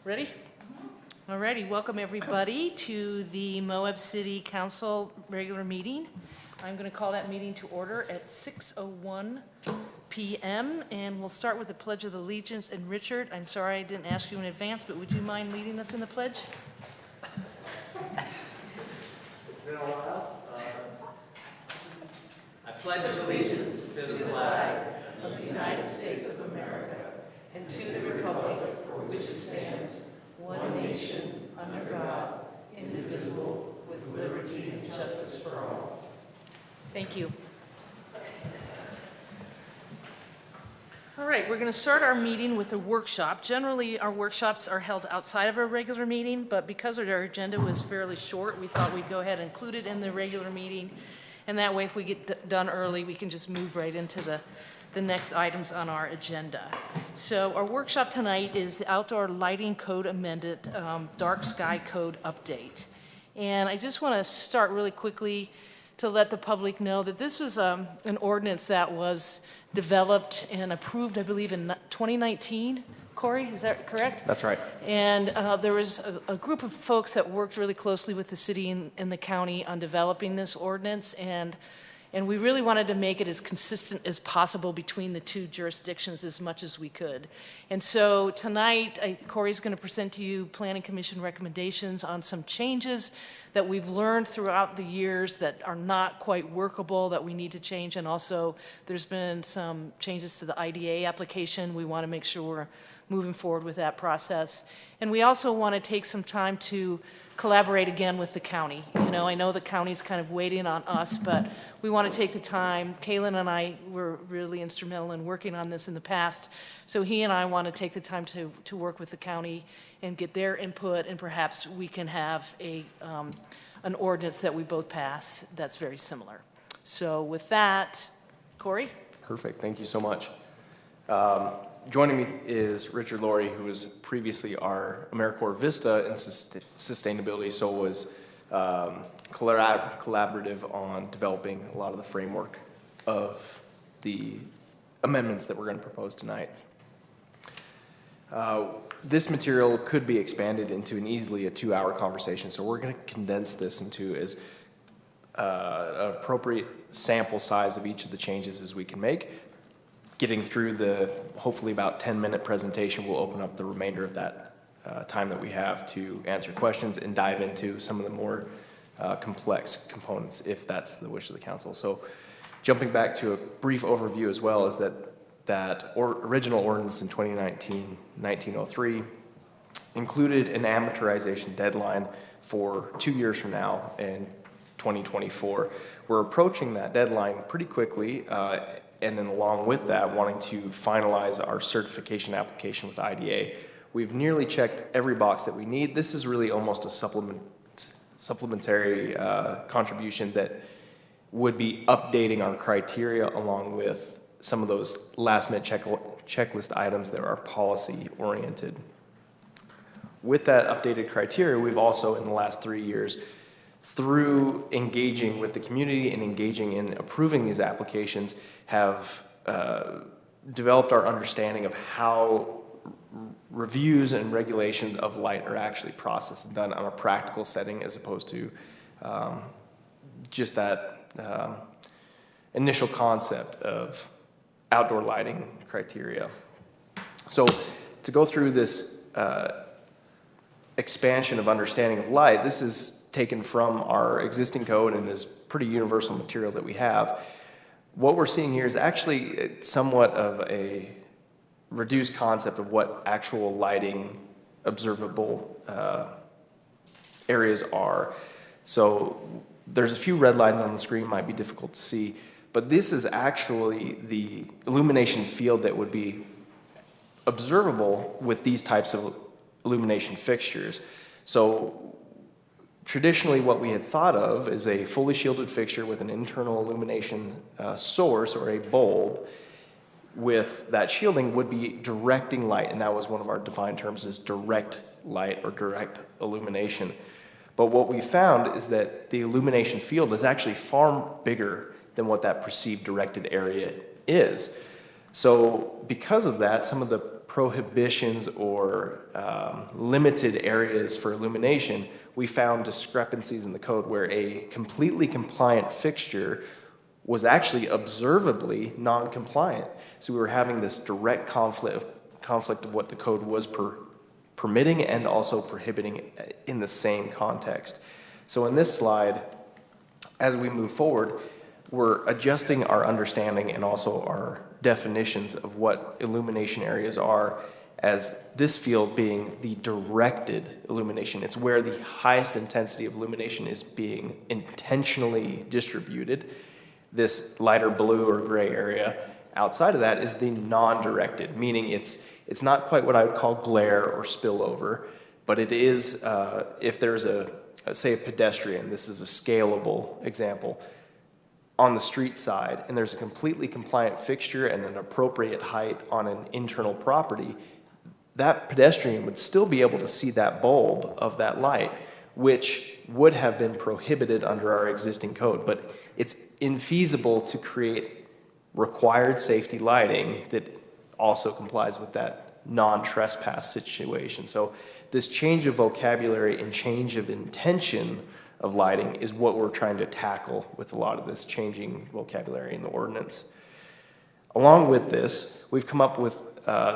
Ready? Alrighty, welcome everybody to the Moab City Council regular meeting. I'm going to call that meeting to order at 6:01 p.m. and we'll start with the Pledge of Allegiance. And Richard, I'm sorry I didn't ask you in advance, but would you mind leading us in the pledge? It's been a while. I pledge allegiance to the flag of the United States of America and to the republic for which it stands, one nation, under God, indivisible, with liberty and justice for all. Thank you. All right, we're going to start our meeting with a workshop. Generally, our workshops are held outside of our regular meeting, but because our agenda was fairly short, we thought we'd go ahead and include it in the regular meeting. And that way, if we get done early, we can just move right into the next items on our agenda. So our workshop tonight is the Outdoor Lighting Code Amended Dark Sky Code Update. And I just want to start really quickly to let the public know that this was an ordinance that was developed and approved, I believe, in 2019. Corey, is that correct? That's right. And there was a group of folks that worked really closely with the city and the county on developing this ordinance, and we really wanted to make it as consistent as possible between the two jurisdictions as much as we could. And so tonight, Corey's going to present to you Planning Commission recommendations on some changes that we've learned throughout the years that are not quite workable, that we need to change. And also, there's been some changes to the IDA application. We want to make sure we're moving forward with that process. And we also want to take some time to collaborate again with the county. You know, I know the county's kind of waiting on us, but we want to take the time. Kaylin and I were really instrumental in working on this in the past, so he and I want to take the time to work with the county and get their input, and perhaps we can have an ordinance that we both pass that's very similar. So with that, Corey? Perfect. Thank you so much. Joining me is Richard Laurie, who was previously our AmeriCorps Vista in sustainability, so was collaborative on developing a lot of the framework of the amendments that we're going to propose tonight. This material could be expanded into easily a 2-hour conversation, so we're going to condense this into as an appropriate sample size of each of the changes as we can make. Getting through the hopefully about 10-minute presentation, we'll open up the remainder of that time that we have to answer questions and dive into some of the more complex components, if that's the wish of the council. So jumping back to a brief overview as well, is that original ordinance in 2019, 1903, included an amortization deadline for 2 years from now in 2024. We're approaching that deadline pretty quickly, and then along with that, wanting to finalize our certification application with IDA. We've nearly checked every box that we need. This is really almost a supplementary contribution that would be updating our criteria along with some of those last-minute checklist items that are policy-oriented. With that updated criteria, we've also, in the last 3 years, through engaging with the community and engaging in approving these applications, have developed our understanding of how reviews and regulations of light are actually processed and done on a practical setting, as opposed to just that initial concept of outdoor lighting criteria. So to go through this expansion of understanding of light, this is taken from our existing code and is pretty universal material that we have. What we're seeing here is actually somewhat of a reduced concept of what actual lighting observable areas are. So there's a few red lines on the screen, might be difficult to see, but this is actually the illumination field that would be observable with these types of illumination fixtures. So traditionally, what we had thought of is a fully shielded fixture with an internal illumination source or a bulb. With that shielding would be directing light, and that was one of our defined terms as direct light or direct illumination. But what we found is that the illumination field is actually far bigger than what that perceived directed area is. So because of that, some of the prohibitions or limited areas for illumination, we found discrepancies in the code where a completely compliant fixture was actually observably non-compliant. So we were having this direct conflict of what the code was permitting and also prohibiting in the same context. So in this slide, as we move forward, we're adjusting our understanding and also our definitions of what illumination areas are, as this field being the directed illumination. It's where the highest intensity of illumination is being intentionally distributed. This lighter blue or gray area outside of that is the non-directed, meaning it's not quite what I would call glare or spillover, but it is, if there's say a pedestrian, this is a scalable example, on the street side, and there's a completely compliant fixture and an appropriate height on an internal property, that pedestrian would still be able to see that bulb of that light, which would have been prohibited under our existing code. But it's infeasible to create required safety lighting that also complies with that non-trespass situation. So this change of vocabulary and change of intention of lighting is what we're trying to tackle with a lot of this changing vocabulary in the ordinance. Along with this, we've come up with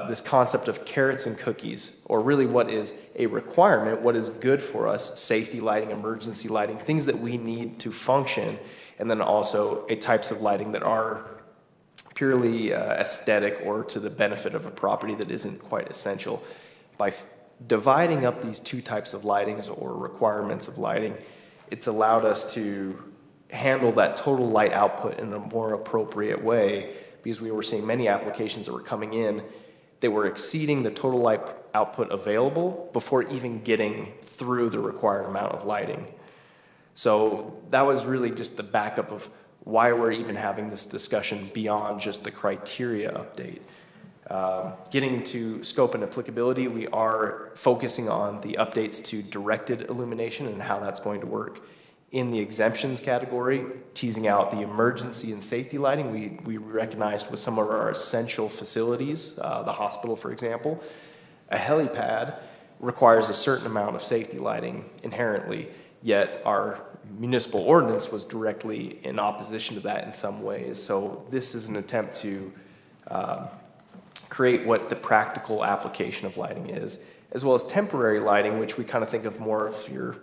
this concept of carrots and cookies, or really what is a requirement, what is good for us, safety lighting, emergency lighting, things that we need to function, and then also types of lighting that are purely aesthetic or to the benefit of a property that isn't quite essential. By dividing up these two types of lightings or requirements of lighting, it's allowed us to handle that total light output in a more appropriate way, because we were seeing many applications that were coming in that were exceeding the total light output available before even getting through the required amount of lighting. So that was really just the backup of why we're even having this discussion beyond just the criteria update. Getting to scope and applicability, we are focusing on the updates to directed illumination and how that's going to work. In the exemptions category, teasing out the emergency and safety lighting, we recognized with some of our essential facilities, the hospital, for example, a helipad requires a certain amount of safety lighting inherently, yet our municipal ordinance was directly in opposition to that in some ways. So this is an attempt to create what the practical application of lighting is, as well as temporary lighting, which we kind of think of more of your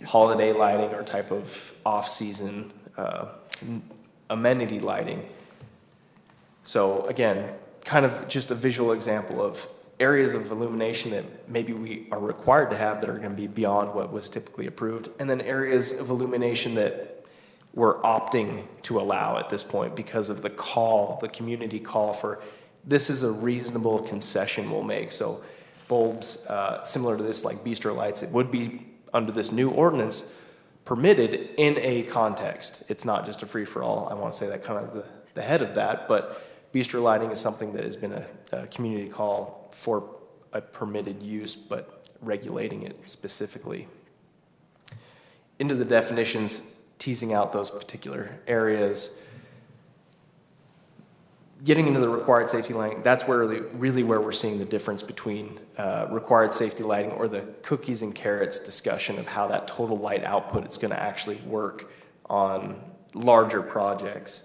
holiday lighting or type of off-season amenity lighting. So again, kind of just a visual example of areas of illumination that maybe we are required to have that are going to be beyond what was typically approved, and then areas of illumination that we're opting to allow at this point because of the call, the community call for this is a reasonable concession we'll make. So bulbs similar to this, like bistro lights, it would be under this new ordinance permitted in a context. It's not just a free-for-all. I want to say that kind of the head of that, but bistro lighting is something that has been a community call for a permitted use, but regulating it specifically. Into the definitions, teasing out those particular areas. Getting into the required safety lighting, that's where really where we're seeing the difference between required safety lighting or the cookies and carrots discussion of how that total light output is going to actually work on larger projects.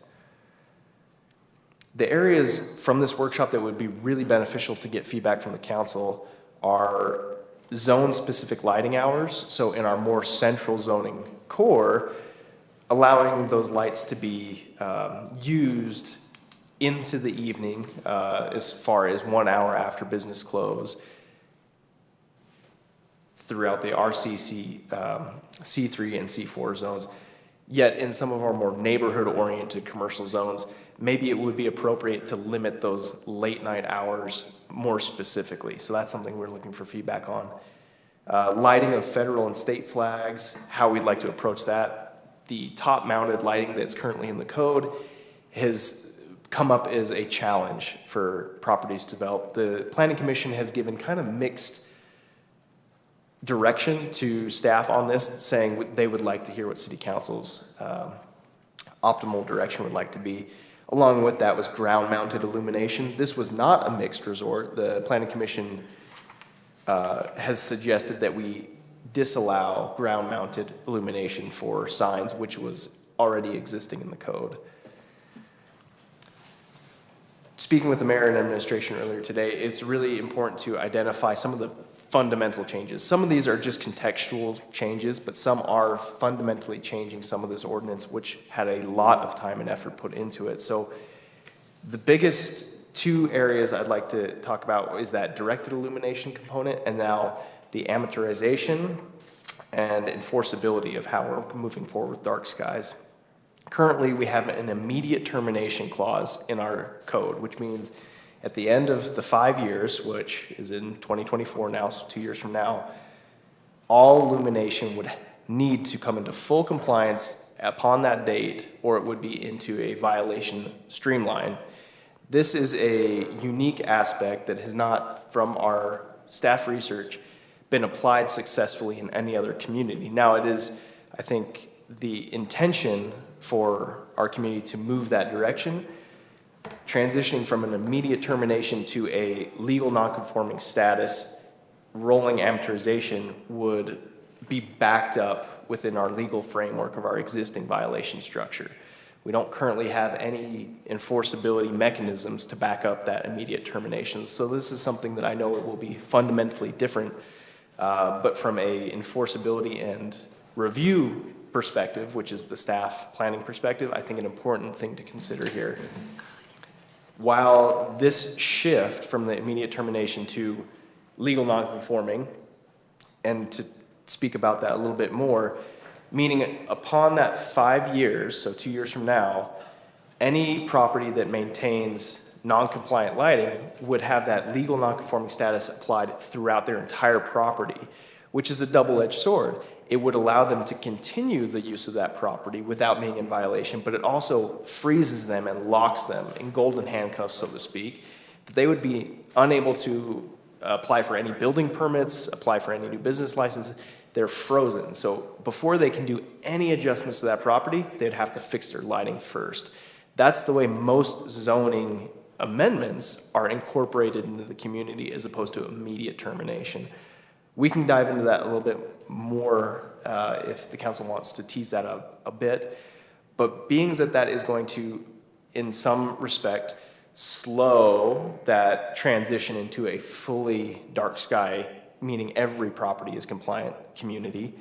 The areas from this workshop that would be really beneficial to get feedback from the council are zone-specific lighting hours. So in our more central zoning core, allowing those lights to be used into the evening as far as 1 hour after business close throughout the RCC, C3 and C4 zones. Yet in some of our more neighborhood-oriented commercial zones, maybe it would be appropriate to limit those late night hours more specifically. So that's something we're looking for feedback on. Lighting of federal and state flags, how we'd like to approach that. The top-mounted lighting that's currently in the code has come up as a challenge for properties to develop. The Planning Commission has given kind of mixed direction to staff on this, saying they would like to hear what City Council's optimal direction would like to be. Along with that was ground-mounted illumination. This was not a mixed resort. The Planning Commission has suggested that we disallow ground-mounted illumination for signs, which was already existing in the code. Speaking with the mayor and administration earlier today, it's really important to identify some of the fundamental changes. Some of these are just contextual changes, but some are fundamentally changing some of this ordinance, which had a lot of time and effort put into it. So the biggest two areas I'd like to talk about is that directed illumination component, and now the amateurization and enforceability of how we're moving forward with dark skies. Currently, we have an immediate termination clause in our code, which means at the end of the 5 years, which is in 2024 now, so 2 years from now, all illumination would need to come into full compliance upon that date, or it would be into a violation streamline. This is a unique aspect that has not, from our staff research, been applied successfully in any other community. Now, it is, I think, the intention for our community to move that direction. Transitioning from an immediate termination to a legal nonconforming status, rolling amortization would be backed up within our legal framework of our existing violation structure. We don't currently have any enforceability mechanisms to back up that immediate termination. So this is something that I know it will be fundamentally different, but from a enforceability and review perspective, which is the staff planning perspective, I think an important thing to consider here. While this shift from the immediate termination to legal nonconforming, and to speak about that a little bit more, meaning upon that 5 years, so 2 years from now, any property that maintains non-compliant lighting would have that legal nonconforming status applied throughout their entire property, which is a double-edged sword. It would allow them to continue the use of that property without being in violation, but it also freezes them and locks them in golden handcuffs, so to speak, that they would be unable to apply for any building permits, apply for any new business licenses. They're frozen. So before they can do any adjustments to that property, they'd have to fix their lighting first. That's the way most zoning amendments are incorporated into the community as opposed to immediate termination. We can dive into that a little bit more if the council wants to tease that up a bit. But being that that is going to, in some respect, slow that transition into a fully dark sky, meaning every property is compliant community,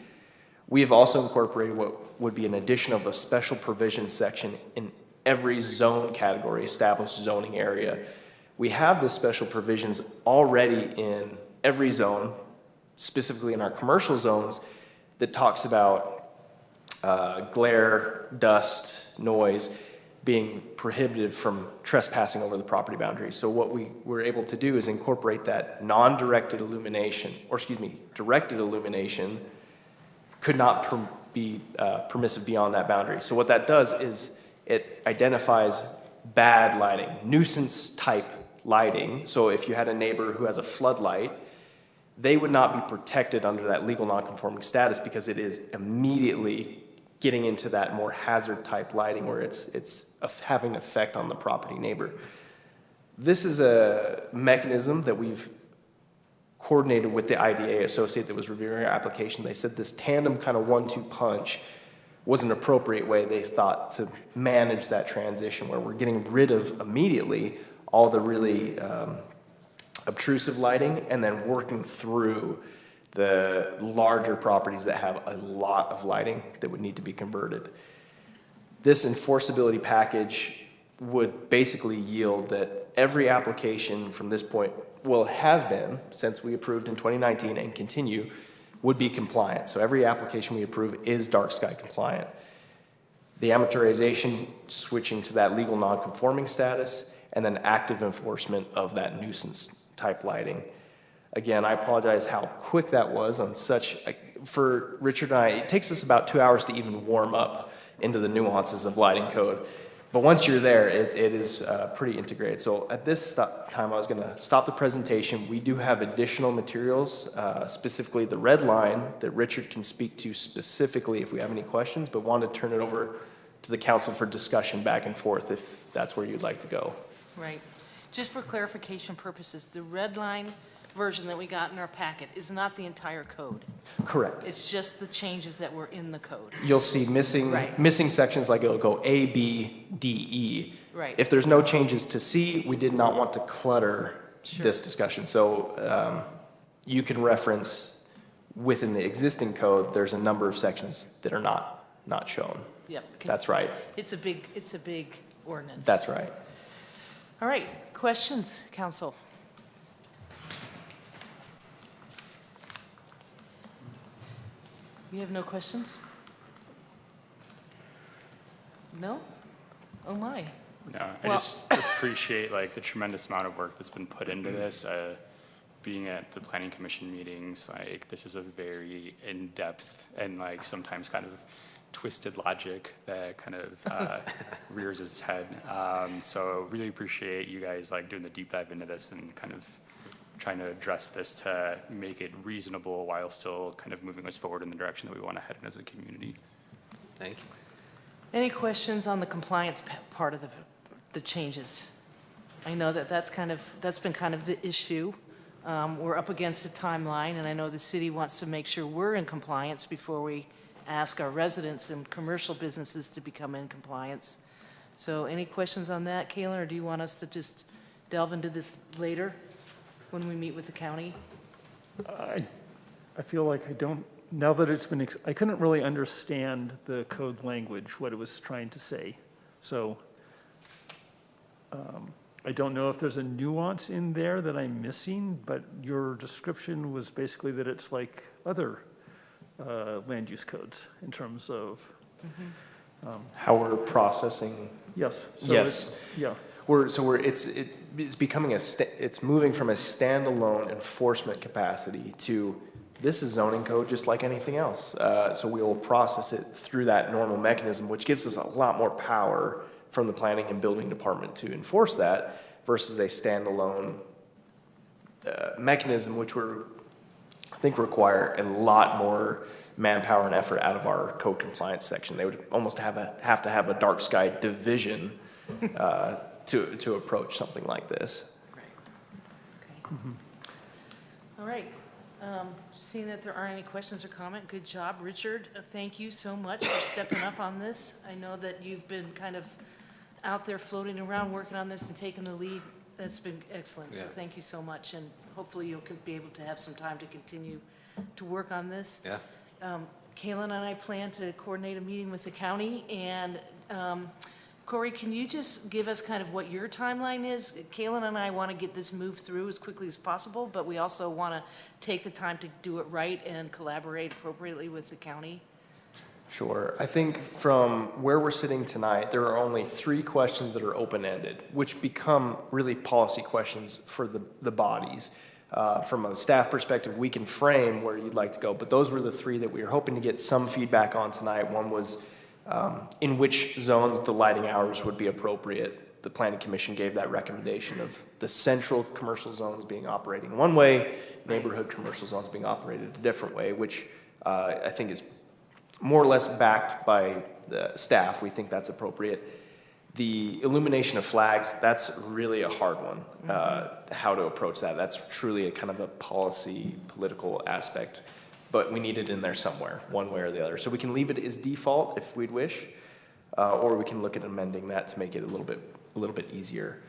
we have also incorporated what would be an addition of a special provision section in every zone category, established zoning area. We have the special provisions already in every zone, specifically in our commercial zones, that talks about glare, dust, noise being prohibited from trespassing over the property boundaries. So what we were able to do is incorporate that non-directed illumination, or excuse me, directed illumination could not be permissive beyond that boundary. So what that does is it identifies bad lighting, nuisance type lighting. So if you had a neighbor who has a floodlight, they would not be protected under that legal nonconforming status because it is immediately getting into that more hazard type lighting where it's having an effect on the property neighbor. This is a mechanism that we've coordinated with the IDA associate that was reviewing our application. They said this tandem kind of 1-2 punch was an appropriate way, they thought, to manage that transition where we're getting rid of immediately all the really obtrusive lighting and then working through the larger properties that have a lot of lighting that would need to be converted. This enforceability package would basically yield that every application from this point, well, has been since we approved in 2019 and continue, would be compliant. So every application we approve is dark sky compliant. The amateurization switching to that legal non-conforming status, and then active enforcement of that nuisance type lighting. Again, I apologize how quick that was on such, for Richard and I, it takes us about 2 hours to even warm up into the nuances of lighting code. But once you're there, it is pretty integrated. So at this time, I was going to stop the presentation. We do have additional materials, specifically the red line that Richard can speak to specifically if we have any questions, but wanted to turn it over to the council for discussion back and forth if that's where you'd like to go. Right. Just for clarification purposes, the red line version that we got in our packet is not the entire code. Correct. It's just the changes that were in the code. You'll see missing Right. missing sections, like it'll go A, B, D, E. Right. If there's no changes to C, we did not want to clutter Sure. this discussion. So you can reference within the existing code, there's a number of sections that are not shown. Yep. 'cause That's right. It's a big ordinance. That's right. All right. Questions, council? You have no questions? No? Oh, my. No, I Well- just appreciate like the tremendous amount of work that's been put into this. Being at the planning commission meetings, like this is a very in-depth and like sometimes kind of twisted logic that kind of rears its head. So really appreciate you guys like doing the deep dive into this and kind of trying to address this to make it reasonable while still kind of moving us forward in the direction that we want to head in as a community. Thank you. Any questions on the compliance part of the changes? I know that's been kind of the issue. We're up against a timeline, and I know the city wants to make sure we're in compliance before we ask our residents and commercial businesses to become in compliance. So any questions on that, Kalen, or do you want us to just delve into this later when we meet with the county? I feel like I don't, now that it's been, I couldn't really understand the code language, what it was trying to say. So I don't know if there's a nuance in there that I'm missing, but your description was basically that it's like other land use codes in terms of, How we're processing. yes. So Yes. it's- Yeah. It's becoming it's moving from a standalone enforcement capacity to this is zoning code just like anything else. So we will process it through that normal mechanism, which gives us a lot more power from the planning and building department to enforce that versus a standalone mechanism, which I think require a lot more manpower and effort out of our code compliance section. They would almost have to have a dark sky division to approach something like this. Right. Okay. All right. Seeing that there aren't any questions or comment, good job, Richard. Thank you so much for stepping up on this. I know that you've been kind of out there floating around, working on this and taking the lead. That's been excellent. So Yeah. thank you so much. And hopefully you'll be able to have some time to continue to work on this. Yeah. Kaylin and I plan to coordinate a meeting with the county, and Corey, can you just give us kind of what your timeline is? Kaylin and I want to get this moved through as quickly as possible, but we also want to take the time to do it right and collaborate appropriately with the county. Sure. I think from where we're sitting tonight, there are only 3 questions that are open-ended, which become really policy questions for the bodies. From a staff perspective, we can frame where you'd like to go, but those were the 3 that we were hoping to get some feedback on tonight. One was in which zones the lighting hours would be appropriate. The Planning Commission gave that recommendation of the central commercial zones being operating one way, neighborhood commercial zones being operated a different way, which I think is more or less backed by the staff. We think that's appropriate. The illumination of flags, that's really a hard one, how to approach that. That's truly a kind of a policy, political aspect, but we need it in there somewhere, one way or the other. So we can leave it as default if we'd wish, or we can look at amending that to make it a little bit easier.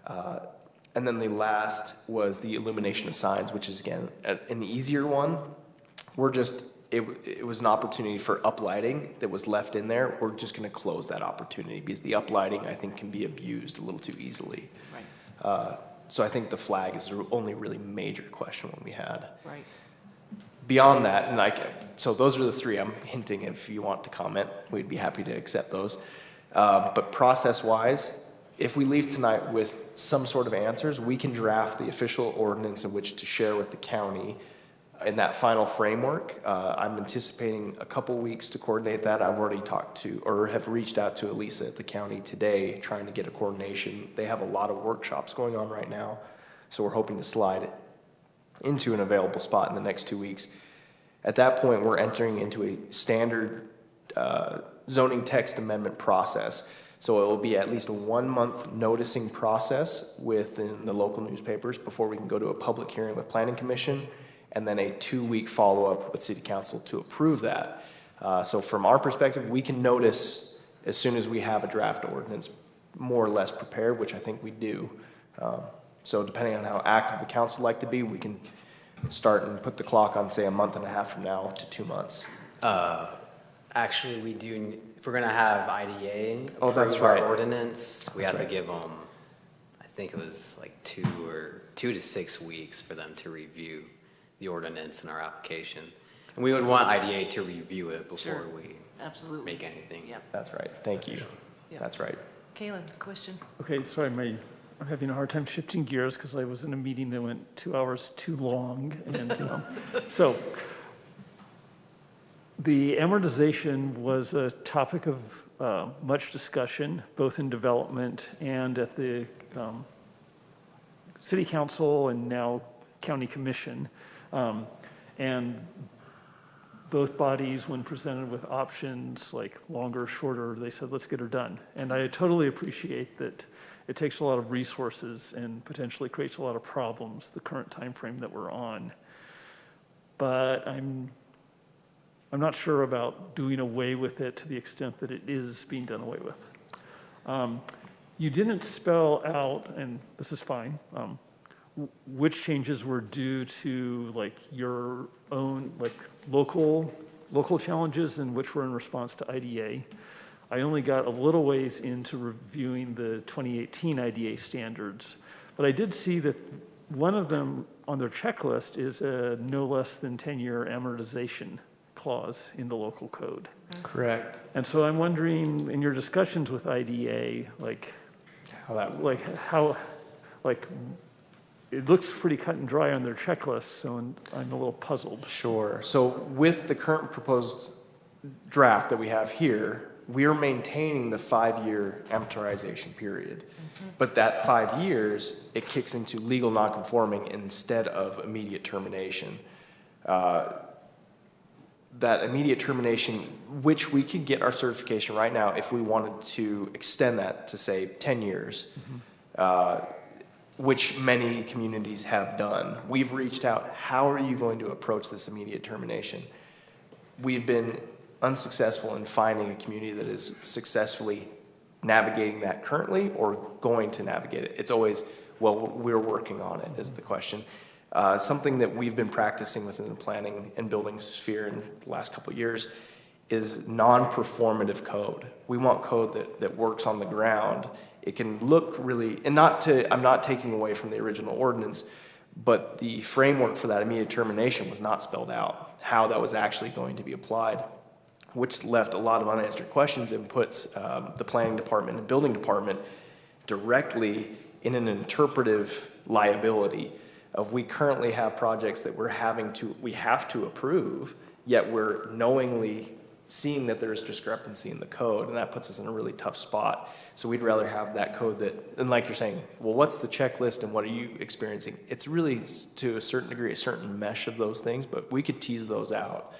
And then the last was the illumination of signs, which is, again, an easier one. It was an opportunity for uplighting that was left in there. We're just going to close that opportunity because the uplighting, I think, can be abused a little too easily. Right. So I think the flag is the only really major question one we had. Right. Beyond that, so those are the 3 I'm hinting. If you want to comment, we'd be happy to accept those. But process-wise, if we leave tonight with some sort of answers, we can draft the official ordinance in which to share with the county in that final framework. I'm anticipating a couple weeks to coordinate that. I've already talked to, or have reached out to Elisa at the county today, trying to get a coordination. They have a lot of workshops going on right now, so we're hoping to slide it into an available spot in the next 2 weeks. At that point, we're entering into a standard zoning text amendment process. So it will be at least a 1-month noticing process within the local newspapers before we can go to a public hearing with Planning Commission, and then a 2-week follow-up with City Council to approve that. So from our perspective, we can notice as soon as we have a draft ordinance more or less prepared, which I think we do. So depending on how active the council like to be, we can start and put the clock on, say, a month and a half from now to 2 months. Actually, we do, if we're gonna have IDA Oh, that's approve our right. ordinance, we have That's to right. give them, I think it was like 2 to 6 weeks for them to review the ordinance in our application. And we would want IDA to review it before Sure. we Absolutely. make anything. Yep. That's right. Thank you. Yep. That's right. Kaylin, question? Okay, sorry, I'm having a hard time shifting gears because I was in a meeting that went 2 hours too long. And so the amortization was a topic of much discussion, both in development and at the city council and now county commission. And both bodies, when presented with options like longer, shorter, they said, let's get her done. And I totally appreciate that it takes a lot of resources and potentially creates a lot of problems, the current time frame that we're on. But I'm not sure about doing away with it to the extent that it is being done away with. You didn't spell out, and this is fine, which changes were due to like your own like local challenges and which were in response to IDA. I only got a little ways into reviewing the 2018 IDA standards, but I did see that one of them on their checklist is a no less than 10-year amortization clause in the local code. Correct. And so I'm wondering, in your discussions with IDA, it looks pretty cut and dry on their checklist, so I'm a little puzzled. Sure. So with the current proposed draft that we have here, we are maintaining the 5-year amortization period. But that 5 years, it kicks into legal nonconforming instead of immediate termination. That immediate termination, which we could get our certification right now if we wanted to extend that to, say, 10 years, which many communities have done. We've reached out, how are you going to approach this immediate termination? We've been unsuccessful in finding a community that is successfully navigating that currently or going to navigate it. It's always, well, we're working on it is the question. Something that we've been practicing within the planning and building sphere in the last couple of years is non-performative code. We want code that works on the ground. It can look really, and I'm not taking away from the original ordinance, but the framework for that immediate termination was not spelled out, how that was actually going to be applied, which left a lot of unanswered questions and puts the planning department and building department directly in an interpretive liability of we currently have projects that we have to approve, yet we're knowingly seeing that there's discrepancy in the code, and that puts us in a really tough spot. So we'd rather have that code and like you're saying, well, what's the checklist and what are you experiencing? It's really, to a certain degree, a certain mesh of those things, but we could tease those out.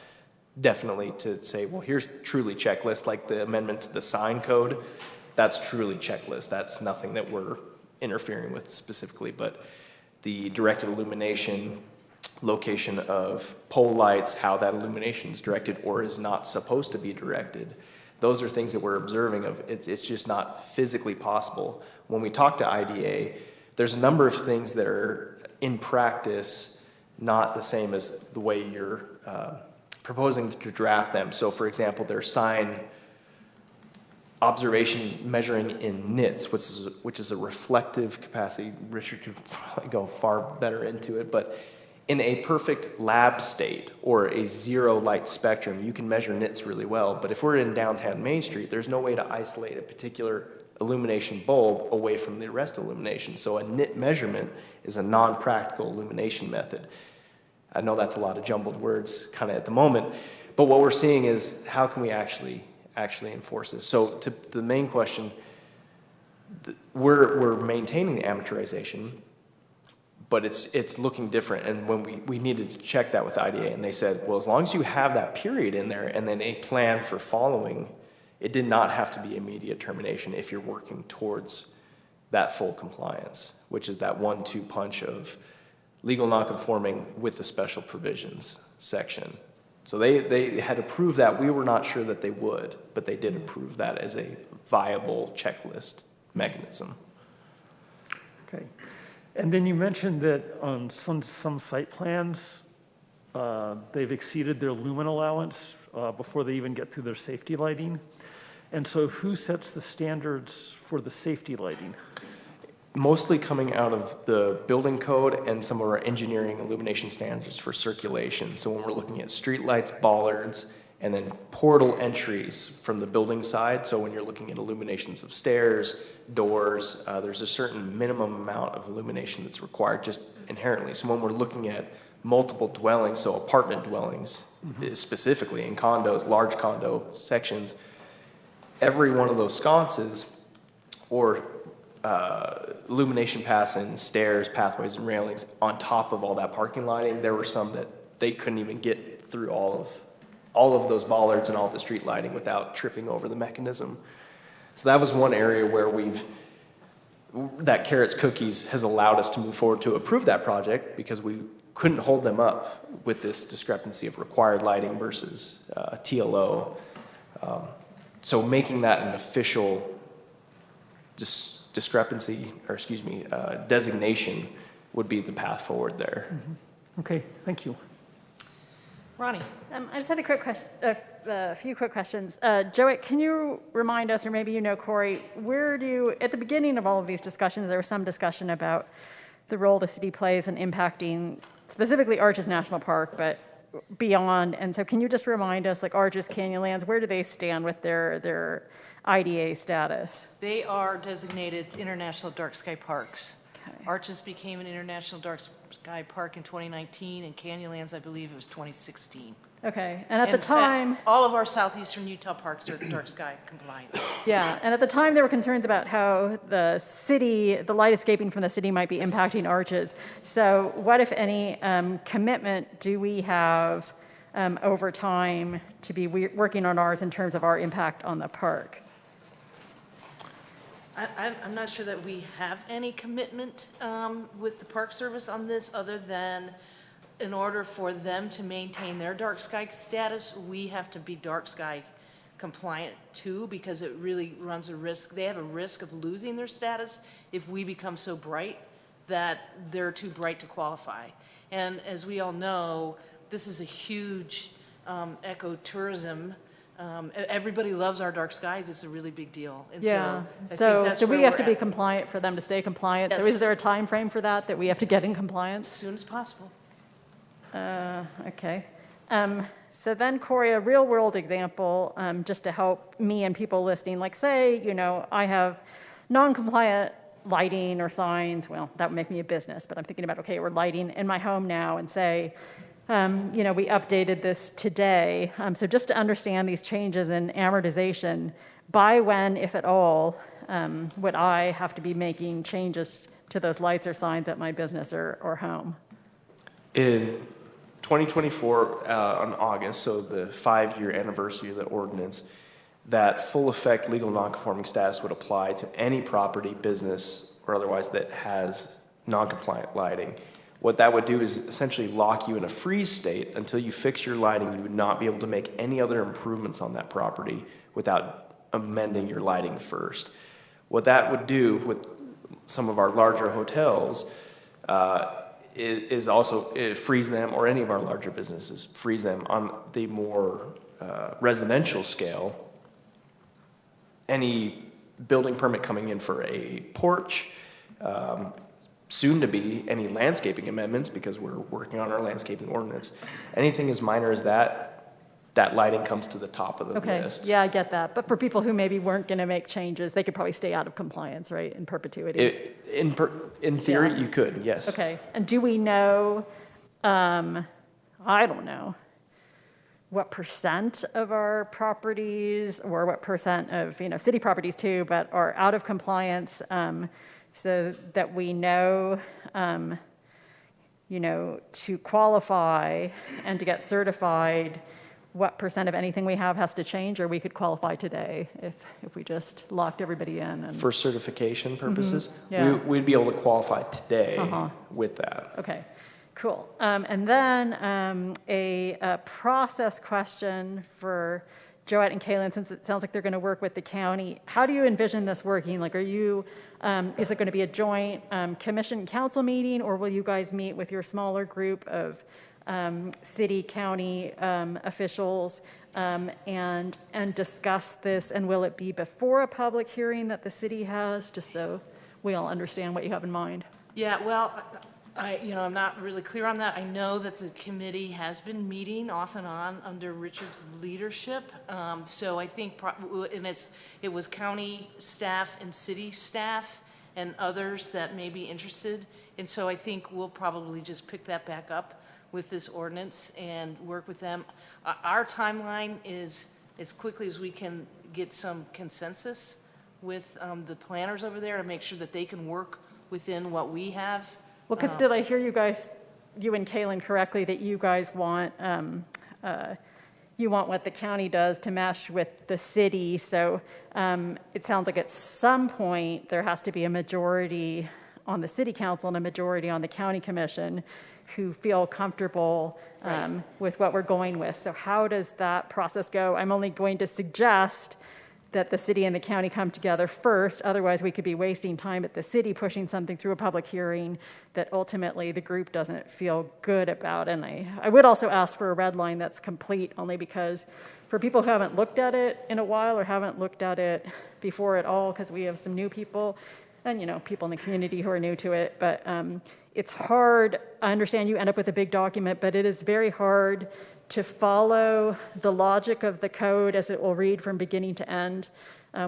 Definitely to say, well, here's truly checklist, like the amendment to the sign code, that's truly checklist. That's nothing that we're interfering with specifically, but the directed illumination, location of pole lights, how that illumination is directed or is not supposed to be directed. Those are things that we're observing of. It's just not physically possible. When we talk to IDA, there's a number of things that are in practice not the same as the way you're proposing to draft them. So for example, their sign observation measuring in nits, which is a reflective capacity. Richard could probably go far better into it, but in a perfect lab state or a zero light spectrum, you can measure nits really well. But if we're in downtown Main Street, there's no way to isolate a particular illumination bulb away from the rest illumination. So a nit measurement is a non-practical illumination method. I know that's a lot of jumbled words kind of at the moment, but what we're seeing is how can we actually enforce this? So to the main question, we're maintaining the amortization, but it's looking different. And when we needed to check that with IDA, and they said, well, as long as you have that period in there and then a plan for following it did not have to be immediate termination if you're working towards that full compliance, which is that 1-2 punch of legal nonconforming with the special provisions section. So they had approved that. We were not sure that they would, but they did approve that as a viable checklist mechanism. Okay. And then you mentioned that on some site plans, they've exceeded their lumen allowance before they even get through their safety lighting. And so who sets the standards for the safety lighting? Mostly coming out of the building code and some of our engineering illumination standards for circulation. So when we're looking at streetlights, bollards, and then portal entries from the building side. So when you're looking at illuminations of stairs, doors, there's a certain minimum amount of illumination that's required just inherently. So when we're looking at multiple dwellings, so apartment dwellings, specifically in condos, large condo sections, every one of those sconces or illumination paths and stairs, pathways, and railings on top of all that parking lighting, there were some that they couldn't even get through all of those bollards and all the street lighting without tripping over the mechanism. So that was one area where that carrots cookies has allowed us to move forward to approve that project because we couldn't hold them up with this discrepancy of required lighting versus TLO. So making that an official designation would be the path forward there. Okay, thank you. Ronnie? I just had a quick question, a few quick questions. Joey, can you remind us, or maybe you know Corey, at the beginning of all of these discussions, there was some discussion about the role the city plays in impacting specifically Arches National Park, but beyond. And so can you just remind us, like Arches, Canyonlands, where do they stand with their IDA status? They are designated international dark sky parks. Okay. Arches became an international dark sky park in 2019, and Canyonlands, I believe it was 2016. Okay, and at the time... all of our southeastern Utah parks are dark sky compliant. Yeah, and at the time there were concerns about how the light escaping from the city might be impacting Arches. So what, if any, commitment do we have over time to be working on ours in terms of our impact on the park? I'm not sure that we have any commitment with the Park Service on this, other than in order for them to maintain their dark sky status, we have to be dark sky compliant too, because it really runs a risk. They have a risk of losing their status if we become so bright that they're too bright to qualify. And as we all know, this is a huge ecotourism. Everybody loves our dark skies. It's a really big deal. And Yeah, so that's do we where have we're to be at. compliant for them to stay compliant? So Yes. is there a time frame for that we have to get in As compliance? soon as possible. Okay. So then, Corey, a real-world example, just to help me and people listening, like say, I have non-compliant lighting or signs. Well, that would make me a business, but I'm thinking about, okay, we're lighting in my home now, and say, we updated this today. So just to understand these changes in amortization, by when, if at all, would I have to be making changes to those lights or signs at my business or home? In 2024, on August, so the 5-year anniversary of the ordinance, that full effect legal nonconforming status would apply to any property, business, or otherwise that has non-compliant lighting. What that would do is essentially lock you in a freeze state until you fix your lighting. You would not be able to make any other improvements on that property without amending your lighting first. What that would do with some of our larger hotels is also freeze them, or any of our larger businesses, freeze them on the more residential scale. Any building permit coming in for a porch, soon to be any landscaping amendments, because we're working on our landscaping ordinance. Anything as minor as that lighting comes to the top of the Okay, list. yeah, I get that. But for people who maybe weren't going to make changes, they could probably stay out of compliance, right, in perpetuity? In theory, Yeah. you could, yes. Okay, and do we know, I don't know, what percent of our properties, or what percent of, city properties too, but are out of compliance, so that we know, to qualify and to get certified, what percent of anything we have has to change, or we could qualify today if we just locked everybody in. And For certification purposes, yeah. we'd be able to qualify today Uh-huh. with that. Okay, cool. And then a process question for Joette and Kaylin, since it sounds like they're going to work with the county. How do you envision this working? Like, is it going to be a joint commission council meeting, or will you guys meet with your smaller group of city, county officials and discuss this? And will it be before a public hearing that the city has, just so we all understand what you have in mind? Yeah, well, I'm not really clear on that. I know that the committee has been meeting off and on under Richard's leadership. So I think, it was county staff and city staff and others that may be interested. And so I think we'll probably just pick that back up with this ordinance and work with them. Our timeline is as quickly as we can get some consensus with the planners over there to make sure that they can work within what we have. Well, because did I hear you guys, you and Kaylin correctly, that you guys want, you want what the county does to mesh with the city? So it sounds like at some point there has to be a majority on the city council and a majority on the county commission who feel comfortable with what we're going with. So how does that process go? I'm only going to suggest that the city and the county come together first. Otherwise, we could be wasting time at the city pushing something through a public hearing that ultimately the group doesn't feel good about. And I would also ask for a red line that's complete, only because for people who haven't looked at it in a while or haven't looked at it before at all, because we have some new people and, people in the community who are new to it, but it's hard. I understand you end up with a big document, but it is very hard to follow the logic of the code as it will read from beginning to end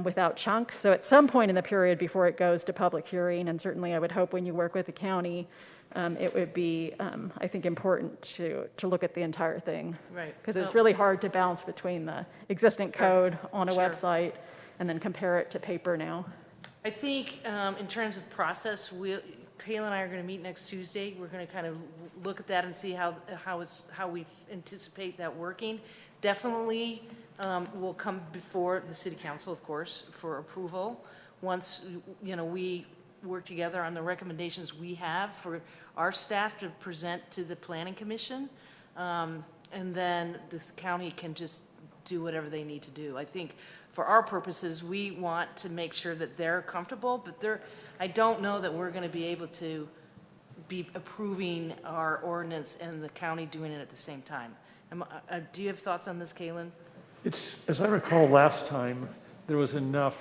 without chunks. So at some point in the period before it goes to public hearing, and certainly I would hope when you work with the county, it would be, I think, important to look at the entire thing. Right. Because it's really hard to bounce between the existing code on a Sure. website and then compare it to paper now. I think in terms of process, Kayla and I are going to meet next Tuesday. We're going to kind of look at that and see how we anticipate that working. Definitely will come before the city council, of course, for approval. Once, we work together on the recommendations we have for our staff to present to the planning commission. And then this county can just do whatever they need to do. I think for our purposes, we want to make sure that they're comfortable, but I don't know that we're going to be able to be approving our ordinance and the county doing it at the same time. Do you have thoughts on this, Kaylin? As I recall last time, there was enough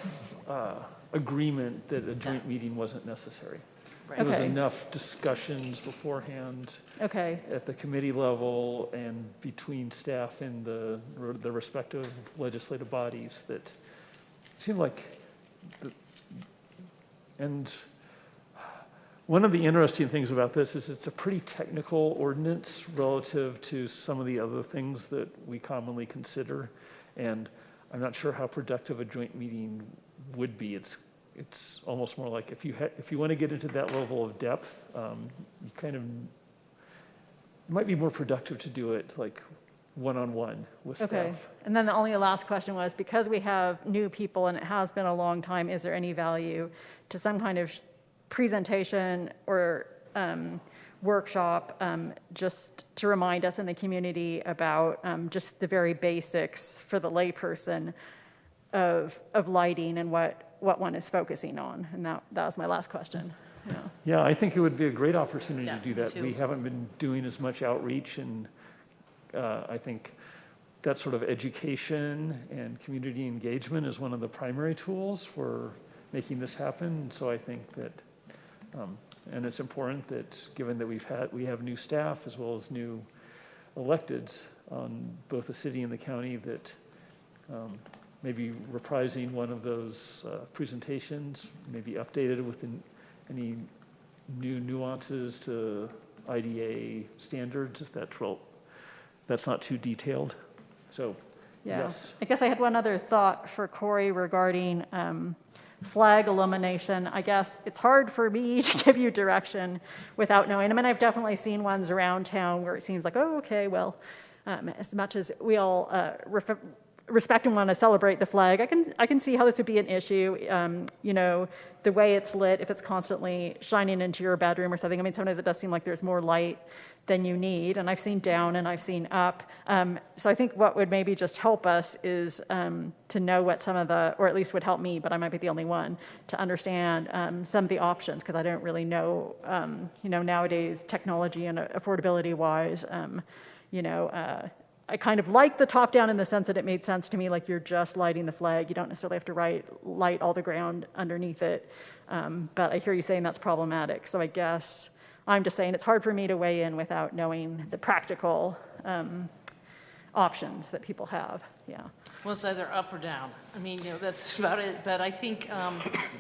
agreement that a joint meeting wasn't necessary. Right. There was Okay. enough discussions beforehand Okay. at the committee level and between staff and the respective legislative bodies that seemed like, and one of the interesting things about this is it's a pretty technical ordinance relative to some of the other things that we commonly consider, and I'm not sure how productive a joint meeting would be. It's almost more like if you want to get into that level of depth, you kind of, it might be more productive to do it like one-on-one with Okay. staff. And then the only last question was, because we have new people and it has been a long time, is there any value to some kind of presentation or workshop just to remind us in the community about just the very basics for the layperson of lighting and what one is focusing on? And that was my last question. Yeah. Yeah, I think it would be a great opportunity Yeah, to do me that. too. We haven't been doing as much outreach, and I think that sort of education and community engagement is one of the primary tools for making this happen. So I think that, and it's important that, given that we have new staff as well as new electeds on both the city and the county, that maybe reprising one of those presentations, maybe updated with any new nuances to IDA standards, if that's not too detailed. So, Yeah. yes. I guess I had one other thought for Corey regarding flag illumination. I guess it's hard for me to give you direction without knowing. I mean, I've definitely seen ones around town where it seems like, oh, okay, well, as much as we all respect and want to celebrate the flag, I can see how this would be an issue. You know, the way it's lit, if it's constantly shining into your bedroom or something. I mean, sometimes it does seem like there's more light than you need, and I've seen down and I've seen up. So I think what would maybe just help us is to know what some of the, or at least would help me, but I might be the only one, to understand some of the options, because I don't really know, you know, nowadays, technology and affordability-wise, you know, I kind of like the top down in the sense that it made sense to me, like you're just lighting the flag. You don't necessarily have to light all the ground underneath it. But I hear you saying that's problematic. So I guess I'm just saying it's hard for me to weigh in without knowing the practical options that people have. Yeah. Well, it's either up or down. I mean, you know, that's about it. But I think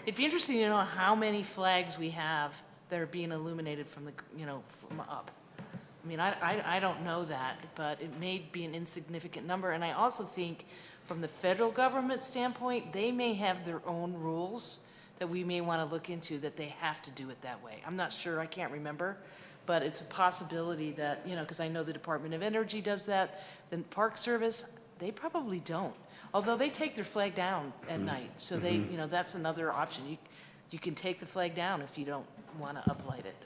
it'd be interesting to know how many flags we have that are being illuminated from the, you know, from up. I mean, I don't know that, but it may be an insignificant number. And I also think from the federal government standpoint, they may have their own rules that we may want to look into, that they have to do it that way. I'm not sure, I can't remember, but it's a possibility that, you know, because I know the Department of Energy does that, the Park Service, they probably don't. Although they take their flag down at night, so they, you know, that's another option. You can take the flag down if you don't want to uplight it.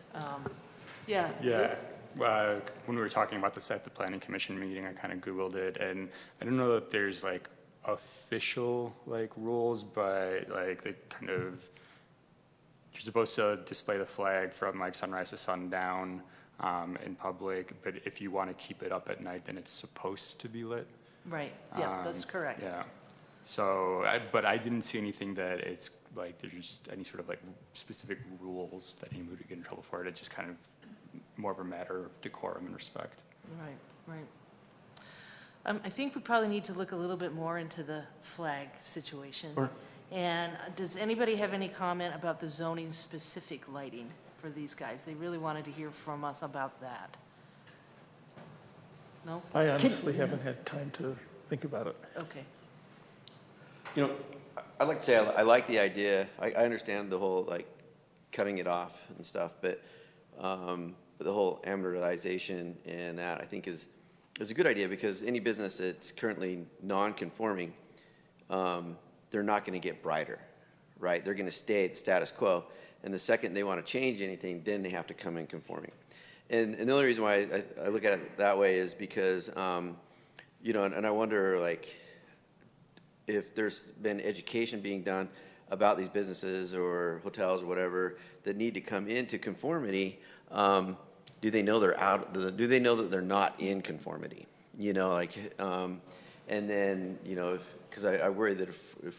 Yeah. Yeah. When we were talking about this at the Planning Commission meeting, I kind of Googled it, and I don't know that there's like official like rules, but like they kind of, you're supposed to display the flag from like sunrise to sundown in public, but if you want to keep it up at night, then it's supposed to be lit. Right, yeah, that's correct. Yeah. So, but I didn't see anything that it's like there's any sort of like specific rules that anybody would get in trouble for it. It's just kind of more of a matter of decorum and respect. Right, right. I think we probably need to look a little bit more into the flag situation. Sure. And does anybody have any comment about the zoning specific lighting for these guys? They really wanted to hear from us about that. No? I honestly haven't had time to think about it. Okay. You know, I'd like to say I like the idea. I understand the whole, like, cutting it off and stuff, but the whole amortization and that, I think, is a good idea, because any business that's currently non-conforming, they're not going to get brighter, right? They're going to stay at the status quo, and the second they want to change anything, then they have to come in conforming. And the only reason why I look at it that way is because, you know, and I wonder, like, if there's been education being done about these businesses or hotels or whatever that need to come into conformity. Do they know they're out? Do they know that they're not in conformity? You know, like, and then, you know, because I worry that if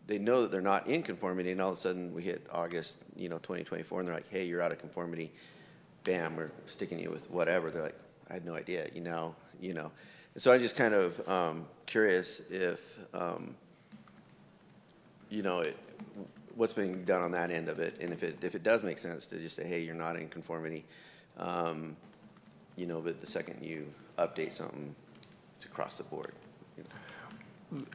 they know that they're not in conformity, and all of a sudden we hit August, you know, 2024, and they're like, hey, you're out of conformity. Bam, we're sticking you with whatever. They're like, I had no idea, you know. And so I'm just kind of curious if, you know, what's being done on that end of it, and if it does make sense to just say, hey, you're not in conformity, you know, but the second you update something, it's across the board. You know.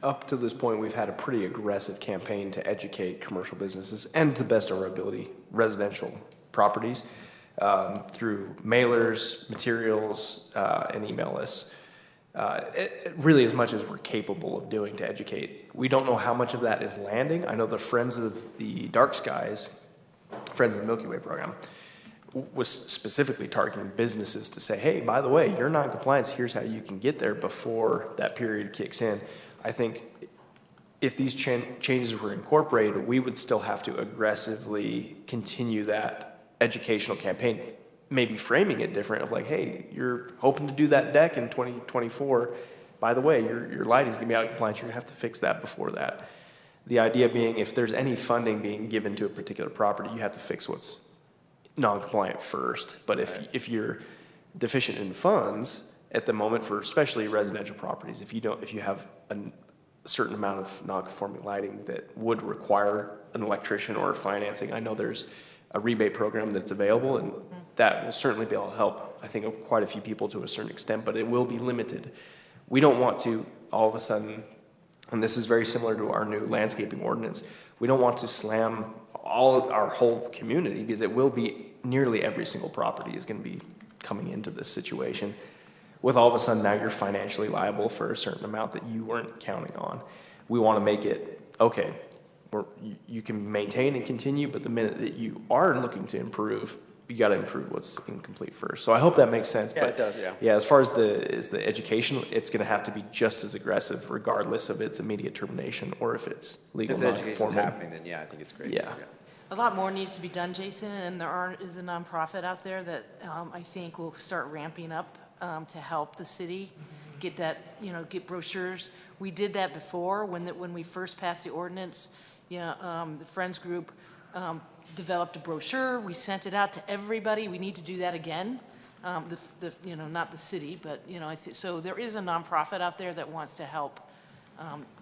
Up to this point, we've had a pretty aggressive campaign to educate commercial businesses and, to the best of our ability, residential properties through mailers, materials, and email lists. Really as much as we're capable of doing to educate. We don't know how much of that is landing. I know the Friends of the Dark Skies, Friends of the Milky Way program, was specifically targeting businesses to say, hey, by the way, you're non-compliance, here's how you can get there before that period kicks in. I think if these changes were incorporated, we would still have to aggressively continue that educational campaign, maybe framing it different of like, hey, you're hoping to do that deck in 2024. By the way, your lighting's gonna be out of compliance. You're gonna have to fix that before that. The idea being, if there's any funding being given to a particular property, you have to fix what's non-compliant first. But if you're deficient in funds at the moment for especially residential properties, if you have a certain amount of non-conforming lighting that would require an electrician or financing, I know there's a rebate program that's available, and that will certainly be able to help, I think, quite a few people to a certain extent, but it will be limited. We don't want to all of a sudden, and this is very similar to our new landscaping ordinance, we don't want to slam our whole community, because it will be nearly every single property is going to be coming into this situation. with all of a sudden now you're financially liable for a certain amount that you weren't counting on. We want to make it, okay, you can maintain and continue, but the minute that you are looking to improve, you got to improve what's incomplete first. So I hope that makes sense. Yeah, but it does, yeah. Yeah, as far as the education, it's going to have to be just as aggressive regardless of its immediate termination or if it's legal If the education is non-conforming. happening, then yeah, I think it's great. Yeah. A lot more needs to be done, Jason, and is a nonprofit out there that I think will start ramping up to help the city get that, get brochures. We did that before when we first passed the ordinance. The Friends Group developed a brochure. We sent it out to everybody. We need to do that again. Not the city, but so there is a nonprofit out there that wants to help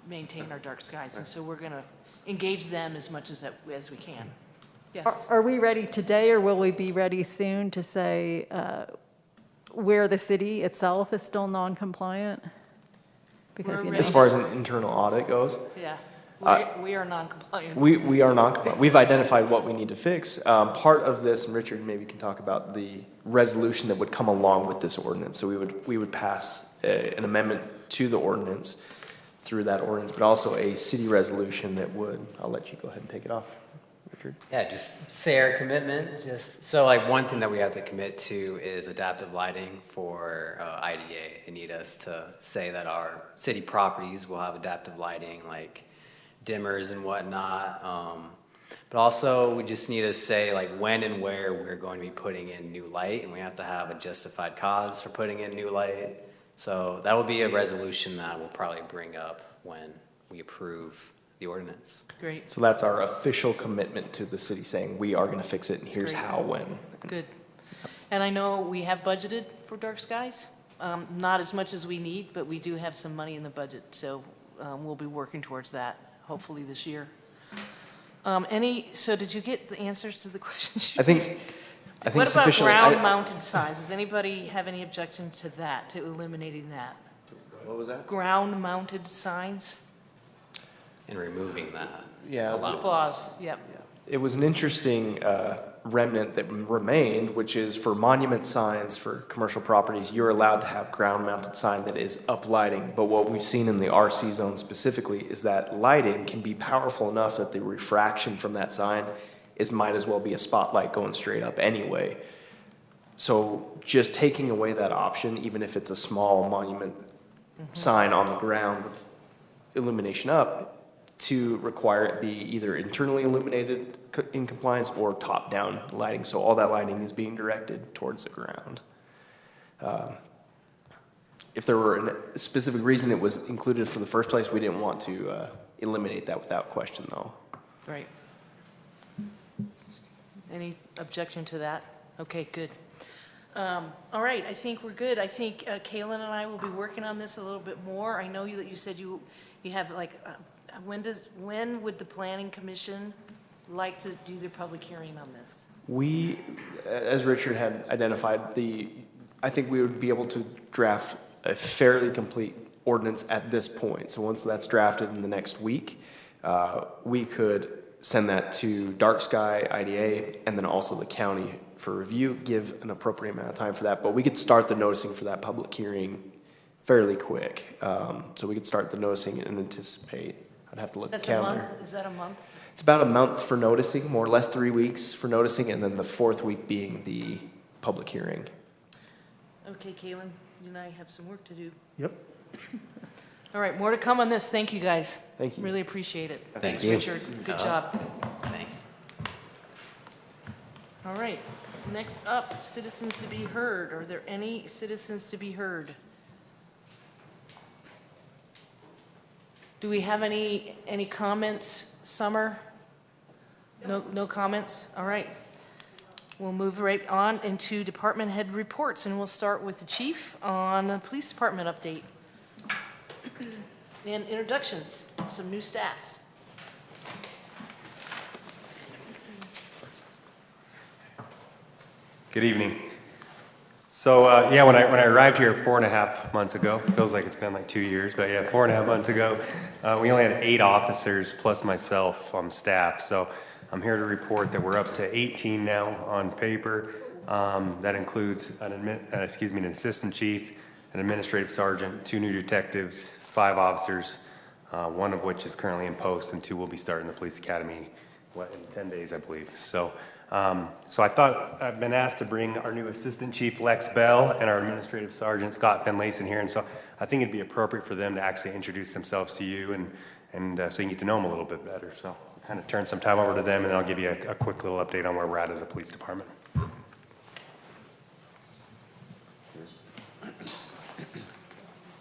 maintain our dark skies, and so we're going to engage them as much as we can. Yes. Are we ready today, or will we be ready soon to say where the city itself is still non-compliant? Because, We're As far as an internal audit goes, Yeah. We are non-compliant. we are not, we've identified what we need to fix. Part of this, and Richard maybe can talk about the resolution that would come along with this ordinance. So we would pass an amendment to the ordinance through that ordinance, but also a city resolution that would, I'll let you go ahead and take it off, Richard. Yeah, just say our commitment. So like one thing that we have to commit to is adaptive lighting for IDA. They need us to say that our city properties will have adaptive lighting, like dimmers and whatnot. But also we just need to say like when and where we're going to be putting in new light, and we have to have a justified cause for putting in new light. So that will be a resolution that we'll probably bring up when we approve the ordinance. Great. So that's our official commitment to the city saying we are going to fix it and here's great. how, when. Good. And I know we have budgeted for dark skies, not as much as we need, but we do have some money in the budget, so we'll be working towards that, hopefully this year. So did you get the answers to the questions? I think What about sufficiently. ground-mounted signs? Does anybody have any objection to that, to eliminating that? What was that? Ground-mounted signs? And removing that Yeah. allowance. Applause, yep. It was an interesting remnant that remained, which is for monument signs for commercial properties, you're allowed to have ground-mounted sign that is uplighting. But what we've seen in the RC zone specifically is that lighting can be powerful enough that the refraction from that sign might as well be a spotlight going straight up anyway. So just taking away that option, even if it's a small monument sign on the ground with illumination up, to require it be either internally illuminated in compliance or top-down lighting. So all that lighting is being directed towards the ground. If there were a specific reason it was included for the first place, we didn't want to eliminate that without question, though. Right. Any objection to that? Okay, good. All right, I think we're good. I think Kaylin and I will be working on this a little bit more. I know that you said you have like, when would the Planning Commission like to do their public hearing on this? We, as Richard had identified, I think we would be able to draft a fairly complete ordinance at this point. So once that's drafted in the next week, we could send that to Dark Sky, IDA, and then also the county for review, give an appropriate amount of time for that. But we could start the noticing for that public hearing fairly quick. So we could start the noticing and anticipate. I'd have to look at the That's a calendar. month? Is that a month? It's about a month for noticing, more or less 3 weeks for noticing, and then the 4th week being the public hearing. Okay, Kaylin, you and I have some work to do. Yep. All right, more to come on this. Thank you, guys. Thank you. Really appreciate it. Thank Thanks, you. Richard. Good job. Thank you. All right, next up, citizens to be heard. Are there any citizens to be heard? Do we have any comments, Summer? No comments? All right. We'll move right on into department head reports, and we'll start with the chief on the police department update. And introductions, some new staff. Good evening. So, when I arrived here 4.5 months ago, feels like it's been like 2 years, but yeah, 4.5 months ago, we only had 8 officers plus myself on staff. So I'm here to report that we're up to 18 now on paper. That includes an assistant chief, an administrative sergeant, 2 new detectives, 5 officers, one of which is currently in post, and 2 will be starting the police academy, in 10 days, I believe. So I thought I've been asked to bring our new Assistant Chief Lex Bell and our Administrative Sergeant Scott Finlayson here, and so I think it'd be appropriate for them to actually introduce themselves to you, and so you can get to know them a little bit better. So I'll kind of turn some time over to them, and then I'll give you a quick little update on where we're at as a police department.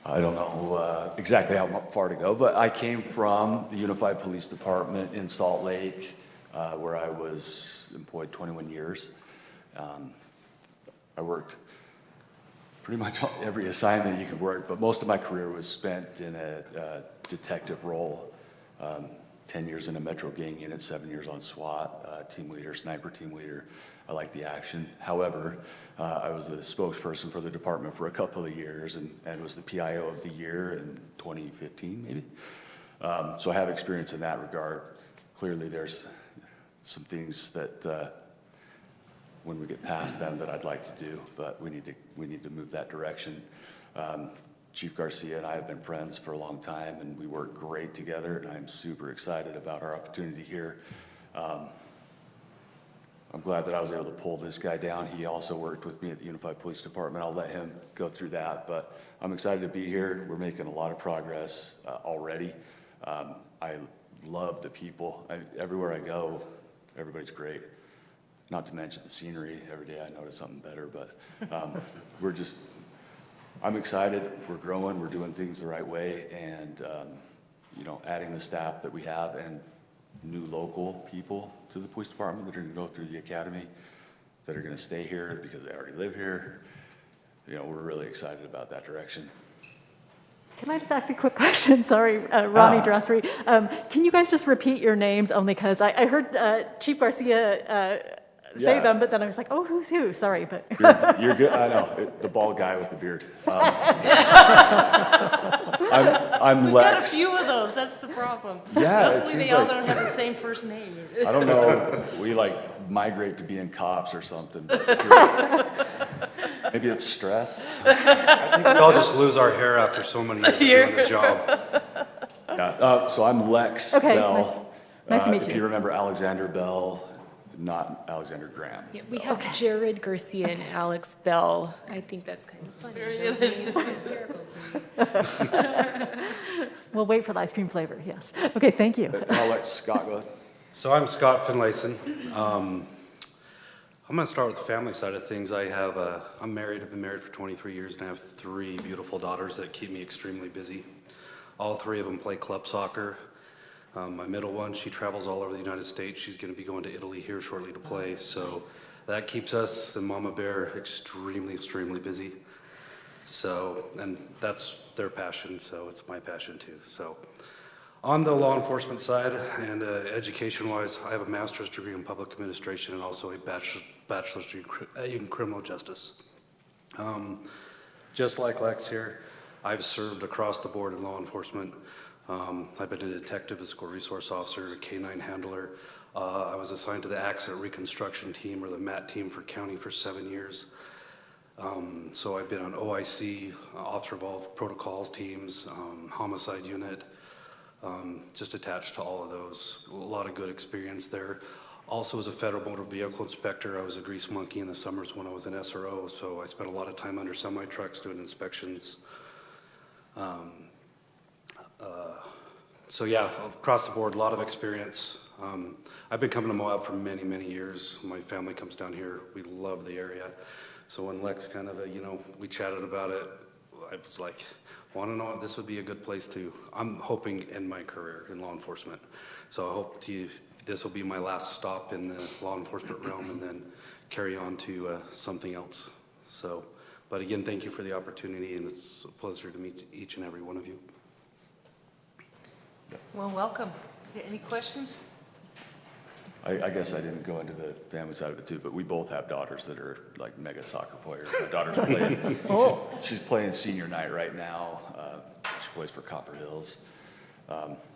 I don't know exactly how far to go, but I came from the Unified Police Department in Salt Lake, where I was employed 21 years. I worked pretty much on every assignment you could work, but most of my career was spent in a detective role. 10 years in a Metro Gang unit, 7 years on SWAT, team leader, sniper team leader. I like the action. However, I was the spokesperson for the department for a couple of years and was the PIO of the year in 2015, maybe. So I have experience in that regard. Clearly, there's some things that when we get past them that I'd like to do, but we need to move that direction. Chief Garcia and I have been friends for a long time, and we work great together, and I'm super excited about our opportunity here. I'm glad that I was able to pull this guy down. He also worked with me at the Unified Police Department. I'll let him go through that, but I'm excited to be here. We're making a lot of progress already. I love the people. Everywhere I go, everybody's great. Not to mention the scenery. Every day I notice something better, but I'm excited. We're growing. We're doing things the right way, and adding the staff that we have and new local people to the police department that are going to go through the academy, that are going to stay here because they already live here. We're really excited about that direction. Can I just ask a quick question? Sorry, Ronnie Dressry. Can you guys just repeat your names only because I heard Chief Garcia say them, but then I was like, oh, who's who? Sorry, but. You're good. I know. The bald guy with the beard. I'm Lex. Got a few of those, that's the problem. Yeah, it Hopefully seems they all like- don't have the same first name. I don't know. We migrate to being cops or something. But maybe it's stress. I think we all just lose our hair after so many years of doing the job. Yeah. So I'm Lex Okay, Bell. nice to meet If you. you remember Alexander Bell, not Alexander Graham. Yeah, we have Jared Garcia and Alex Bell. I think that's kind of funny. Those names are hysterical to me. We'll wait for the ice cream flavor, yes. Okay, thank you. I'll let Scott go ahead. So I'm Scott Finlayson. I'm going to start with the family side of things. I'm married. I've been married for 23 years, and I have 3 beautiful daughters that keep me extremely busy. All 3 of them play club soccer. My middle one, she travels all over the United States. She's going to be going to Italy here shortly to play. So that keeps us and Mama Bear extremely, extremely busy. So, and that's their passion, so it's my passion too. So on the law enforcement side and education-wise, I have a master's degree in public administration and also a bachelor's degree in criminal justice. Just like Lex here, I've served across the board in law enforcement. I've been a detective, a school resource officer, a K-9 handler. I was assigned to the accident reconstruction team or the MAT team for county for 7 years. So I've been on OIC, officer involved protocols teams, homicide unit, just attached to all of those. A lot of good experience there. Also as a federal motor vehicle inspector, I was a grease monkey in the summers when I was an SRO, so I spent a lot of time under semi-trucks doing inspections. So yeah, across the board, a lot of experience. I've been coming to Moab for many, many years. My family comes down here. We love the area. So when Lex kind of, we chatted about it, I was like, want to know what this would be a good place to, I'm hoping end my career in law enforcement. So I hope this will be my last stop in the law enforcement realm and then carry on to something else. So, but again, thank you for the opportunity, and it's a pleasure to meet each and every one of you. Well, welcome. Any questions? I guess I didn't go into the family side of it too, but we both have daughters that are like mega soccer players. My daughter's playing, she's playing senior night right now. She plays for Copper Hills.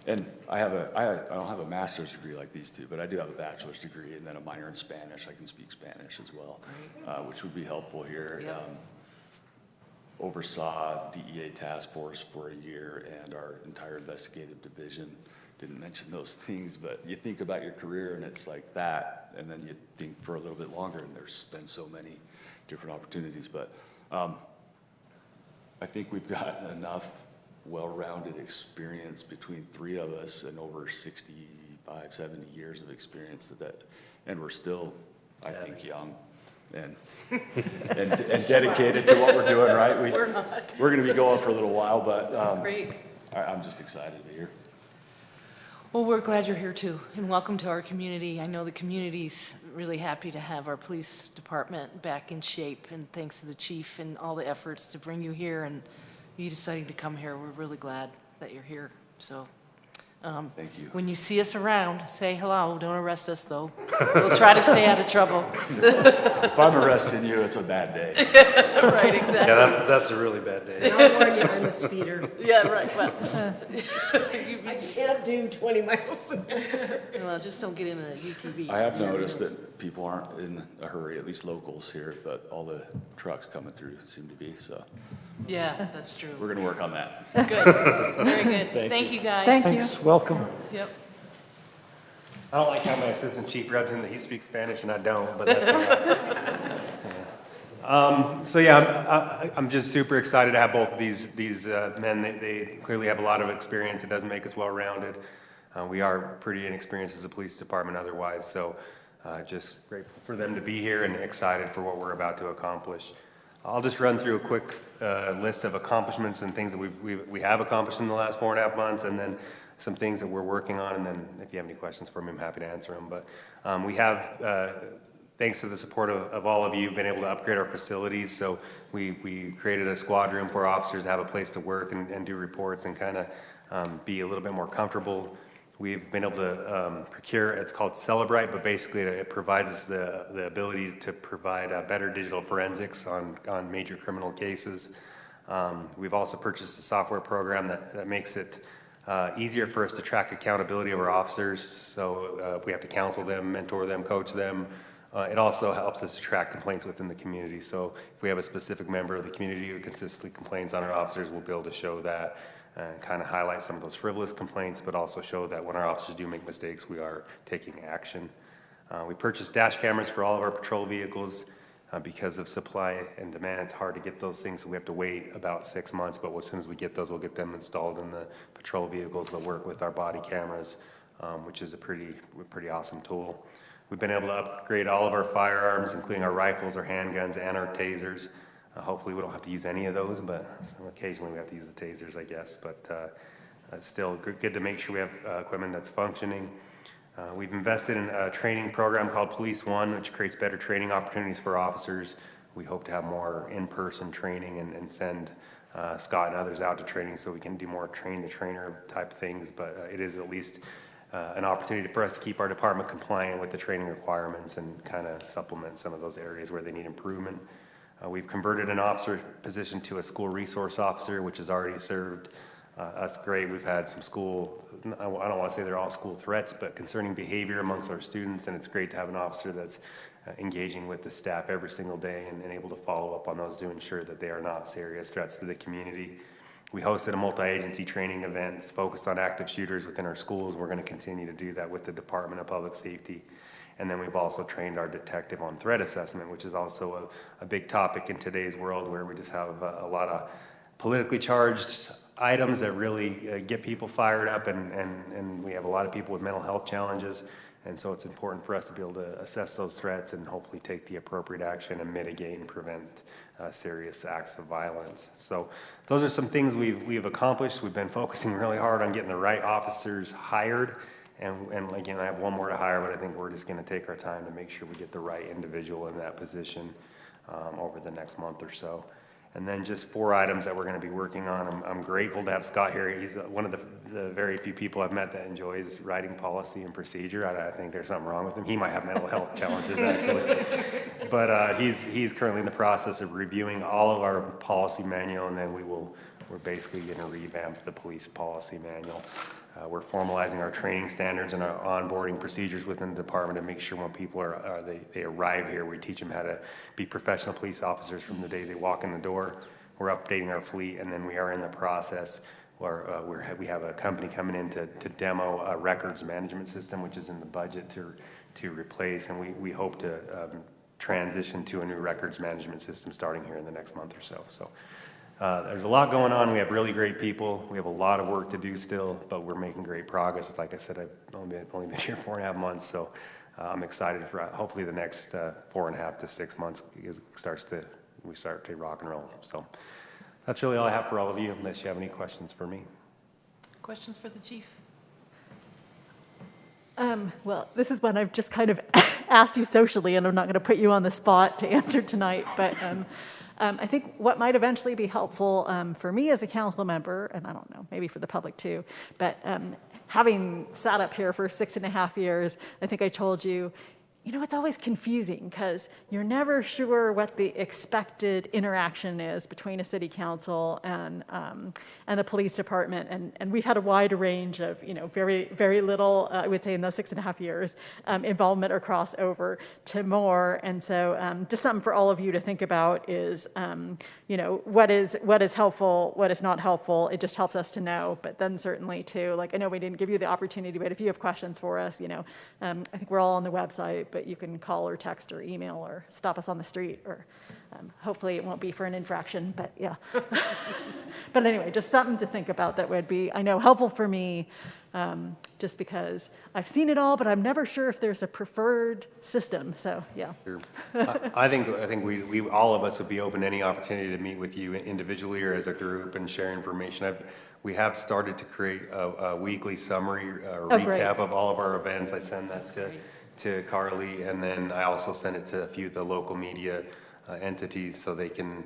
And I don't have a master's degree like these two, but I do have a bachelor's degree and then a minor in Spanish. I can speak Spanish as well, which would be helpful here. Yep. oversaw DEA task force for a year and our entire investigative division. Didn't mention those things, but you think about your career and it's like that, and then you think for a little bit longer, and there's been so many different opportunities. But I think we've got enough well-rounded experience between three of us and over 65, 70 years of experience and we're still, I think, young and dedicated to what we're doing, right? We're not. We're going to be going for a little while, but Great. I'm just excited to be here. Well, we're glad you're here too, and welcome to our community. I know the community's really happy to have our police department back in shape, and thanks to the chief and all the efforts to bring you here and you deciding to come here. We're really glad that you're here. So, Thank you. when you see us around, say hello. Don't arrest us, though. We'll try to stay out of trouble. If I'm arresting you, it's a bad day. Right, exactly. Yeah, that's a really bad day. I'll warn you, I'm a speeder. Yeah, right. Well, I can't do 20 miles an hour. well, just don't get in a UTV. I have noticed that people aren't in a hurry, at least locals here, but all the trucks coming through seem to be, so Yeah, that's true. we're gonna work on that. Good. Very good. Thank you, guys. Thank you. Thanks, welcome. Yep. I don't like how my assistant chief rubs in that he speaks Spanish and I don't, but that's all right. So yeah, I'm just super excited to have both of these men. They clearly have a lot of experience. It does make us well-rounded. We are pretty inexperienced as a police department otherwise, so just grateful for them to be here and excited for what we're about to accomplish. I'll just run through a quick list of accomplishments and things that we have accomplished in the last 4.5 months, and then some things that we're working on, and then if you have any questions for me, I'm happy to answer them. But we have, thanks to the support of all of you, been able to upgrade our facilities. So we created a squad room for officers to have a place to work and do reports and kind of be a little bit more comfortable. We've been able to procure, it's called Celebrite, but basically it provides us the ability to provide better digital forensics on major criminal cases. We've also purchased a software program that makes it easier for us to track accountability of our officers. So if we have to counsel them, mentor them, coach them, it also helps us to track complaints within the community. So if we have a specific member of the community who consistently complains on our officers, we'll be able to show that and kind of highlight some of those frivolous complaints, but also show that when our officers do make mistakes, we are taking action. We purchased dash cameras for all of our patrol vehicles. Because of supply and demand, it's hard to get those things, so we have to wait about 6 months, but as soon as we get those, we'll get them installed in the patrol vehicles that work with our body cameras, which is a pretty awesome tool. We've been able to upgrade all of our firearms, including our rifles, our handguns, and our tasers. Hopefully we don't have to use any of those, but occasionally we have to use the tasers, I guess, but it's still good to make sure we have equipment that's functioning. We've invested in a training program called Police One, which creates better training opportunities for officers. We hope to have more in-person training and send Scott and others out to training so we can do more train-the-trainer type things, but it is at least an opportunity for us to keep our department compliant with the training requirements and kind of supplement some of those areas where they need improvement. We've converted an officer position to a school resource officer, which has already served us great. We've had some school, I don't want to say they're all school threats, but concerning behavior amongst our students, and it's great to have an officer that's engaging with the staff every single day and able to follow up on those to ensure that they are not serious threats to the community. We hosted a multi-agency training event that's focused on active shooters within our schools. We're going to continue to do that with the Department of Public Safety. And then we've also trained our detective on threat assessment, which is also a big topic in today's world where we just have a lot of politically charged items that really get people fired up, and we have a lot of people with mental health challenges, and so it's important for us to be able to assess those threats and hopefully take the appropriate action and mitigate and prevent serious acts of violence. So those are some things we've accomplished. We've been focusing really hard on getting the right officers hired, and again, I have one more to hire, but I think we're just going to take our time to make sure we get the right individual in that position over the next month or so. And then just 4 items that we're going to be working on. I'm grateful to have Scott here. He's one of the very few people I've met that enjoys writing policy and procedure. I think there's something wrong with him. He might have mental health challenges, actually. But he's currently in the process of reviewing all of our policy manual, and then we're basically going to revamp the police policy manual. We're formalizing our training standards and our onboarding procedures within the department to make sure when people they arrive here, we teach them how to be professional police officers from the day they walk in the door. we're updating our fleet, and then we are in the process where we have a company coming in to demo a records management system, which is in the budget to replace, and we hope to transition to a new records management system starting here in the next month or so. So there's a lot going on. We have really great people. We have a lot of work to do still, but we're making great progress. Like I said, I've only been here 4.5 months, so I'm excited for hopefully the next 4.5 to 6 months we start to rock and roll. So that's really all I have for all of you, unless you have any questions for me. Questions for the chief? Well, this is one I've just kind of asked you socially, and I'm not going to put you on the spot to answer tonight, but I think what might eventually be helpful for me as a council member, and I don't know, maybe for the public too, but having sat up here for 6.5 years, I think I told you, it's always confusing because you're never sure what the expected interaction is between a city council and the police department. And we've had a wide range of, very, very little, I would say in those 6.5 years, involvement or crossover to more. And so just something for all of you to think about is, what is helpful, what is not helpful. It just helps us to know. But then certainly too, I know we didn't give you the opportunity, but if you have questions for us, I think we're all on the website, but you can call or text or email or stop us on the street, or hopefully it won't be for an infraction, but yeah. But anyway, just something to think about that would be, I know, helpful for me, just because I've seen it all, but I'm never sure if there's a preferred system, so yeah. Sure. I think we all of us would be open to any opportunity to meet with you individually or as a group and share information. We have started to create a weekly summary or recap of all of our events. I send that to Carly, and then I also send it to a few of the local media entities so they can,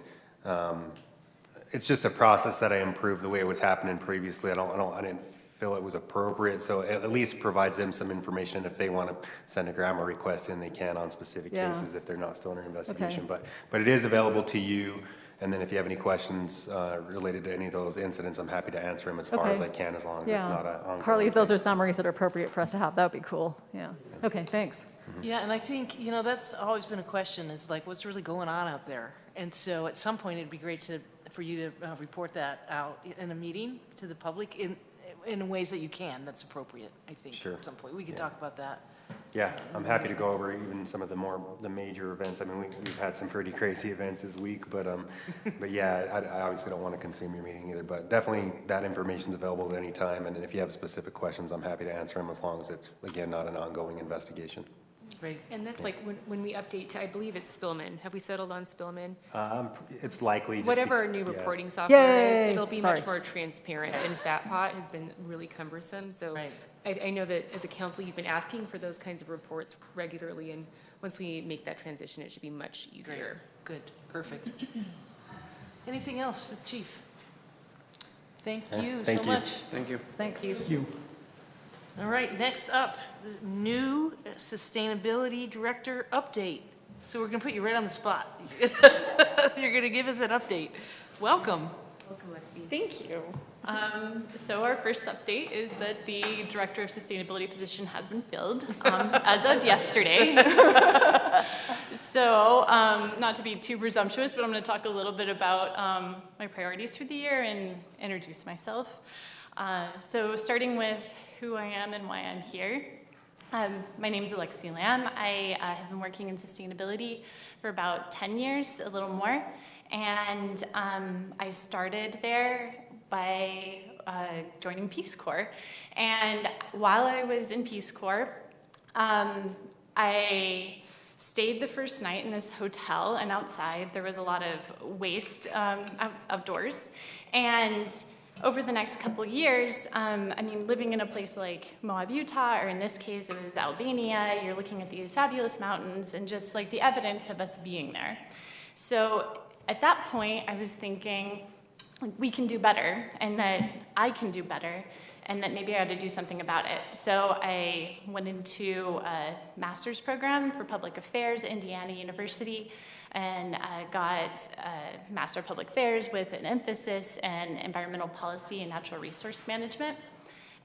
it's just a process that I improved the way it was happening previously. I didn't feel it was appropriate, so it at least provides them some information, and if they want to send a grammar request in, they can on specific cases if they're not still under investigation. Okay. But it is available to you, and then if you have any questions related to any of those incidents, I'm happy to answer them as far as I can, as long as it's not an ongoing Carly, if those thing. are summaries that are appropriate for us to have, that would be cool. Yeah. Okay, thanks. Yeah, and I think, that's always been a question, is what's really going on out there? And so at some point, it'd be great for you to report that out in a meeting to the public in ways that you can, that's appropriate, I think. Sure. At some point. We can talk about that. Yeah, I'm happy to go over even some of the major events. I mean, we've had some pretty crazy events this week, but yeah, I obviously don't want to consume your meeting either, but definitely that information's available at any time, and if you have specific questions, I'm happy to answer them as long as it's, again, not an ongoing investigation. Great. And that's when we update to, I believe it's Spillman. Have we settled on Spillman? It's likely. Whatever our new reporting software is, it'll be Sorry. much more transparent. And FatPot has been really cumbersome. So I know that as a council, you've been asking for those kinds of reports regularly. And once we make that transition, it should be much easier. Good. Perfect. Anything else for the chief? Thank you so much. Thank you. Thanks. Thank you. All right, next up, the new Sustainability Director update. So we're going to put you right on the spot. You're going to give us an update. Welcome. Welcome, Lexi. Thank you. So our first update is that the Director of Sustainability position has been filled as of yesterday. So not to be too presumptuous, but I'm going to talk a little bit about my priorities for the year and introduce myself. So starting with who I am and why I'm here. My name is Alexi Lamb. I have been working in sustainability for about 10 years, a little more. And I started there by joining Peace Corps. And while I was in Peace Corps, I stayed the first night in this hotel, and outside there was a lot of waste outdoors. And over the next couple years, living in a place like Moab, Utah, or in this case it was Albania, you're looking at these fabulous mountains and just the evidence of us being there. So at that point, I was thinking, we can do better, and that I can do better, and that maybe I ought to do something about it. So I went into a master's program for public affairs at Indiana University, and got a Master of Public Affairs with an emphasis in environmental policy and natural resource management.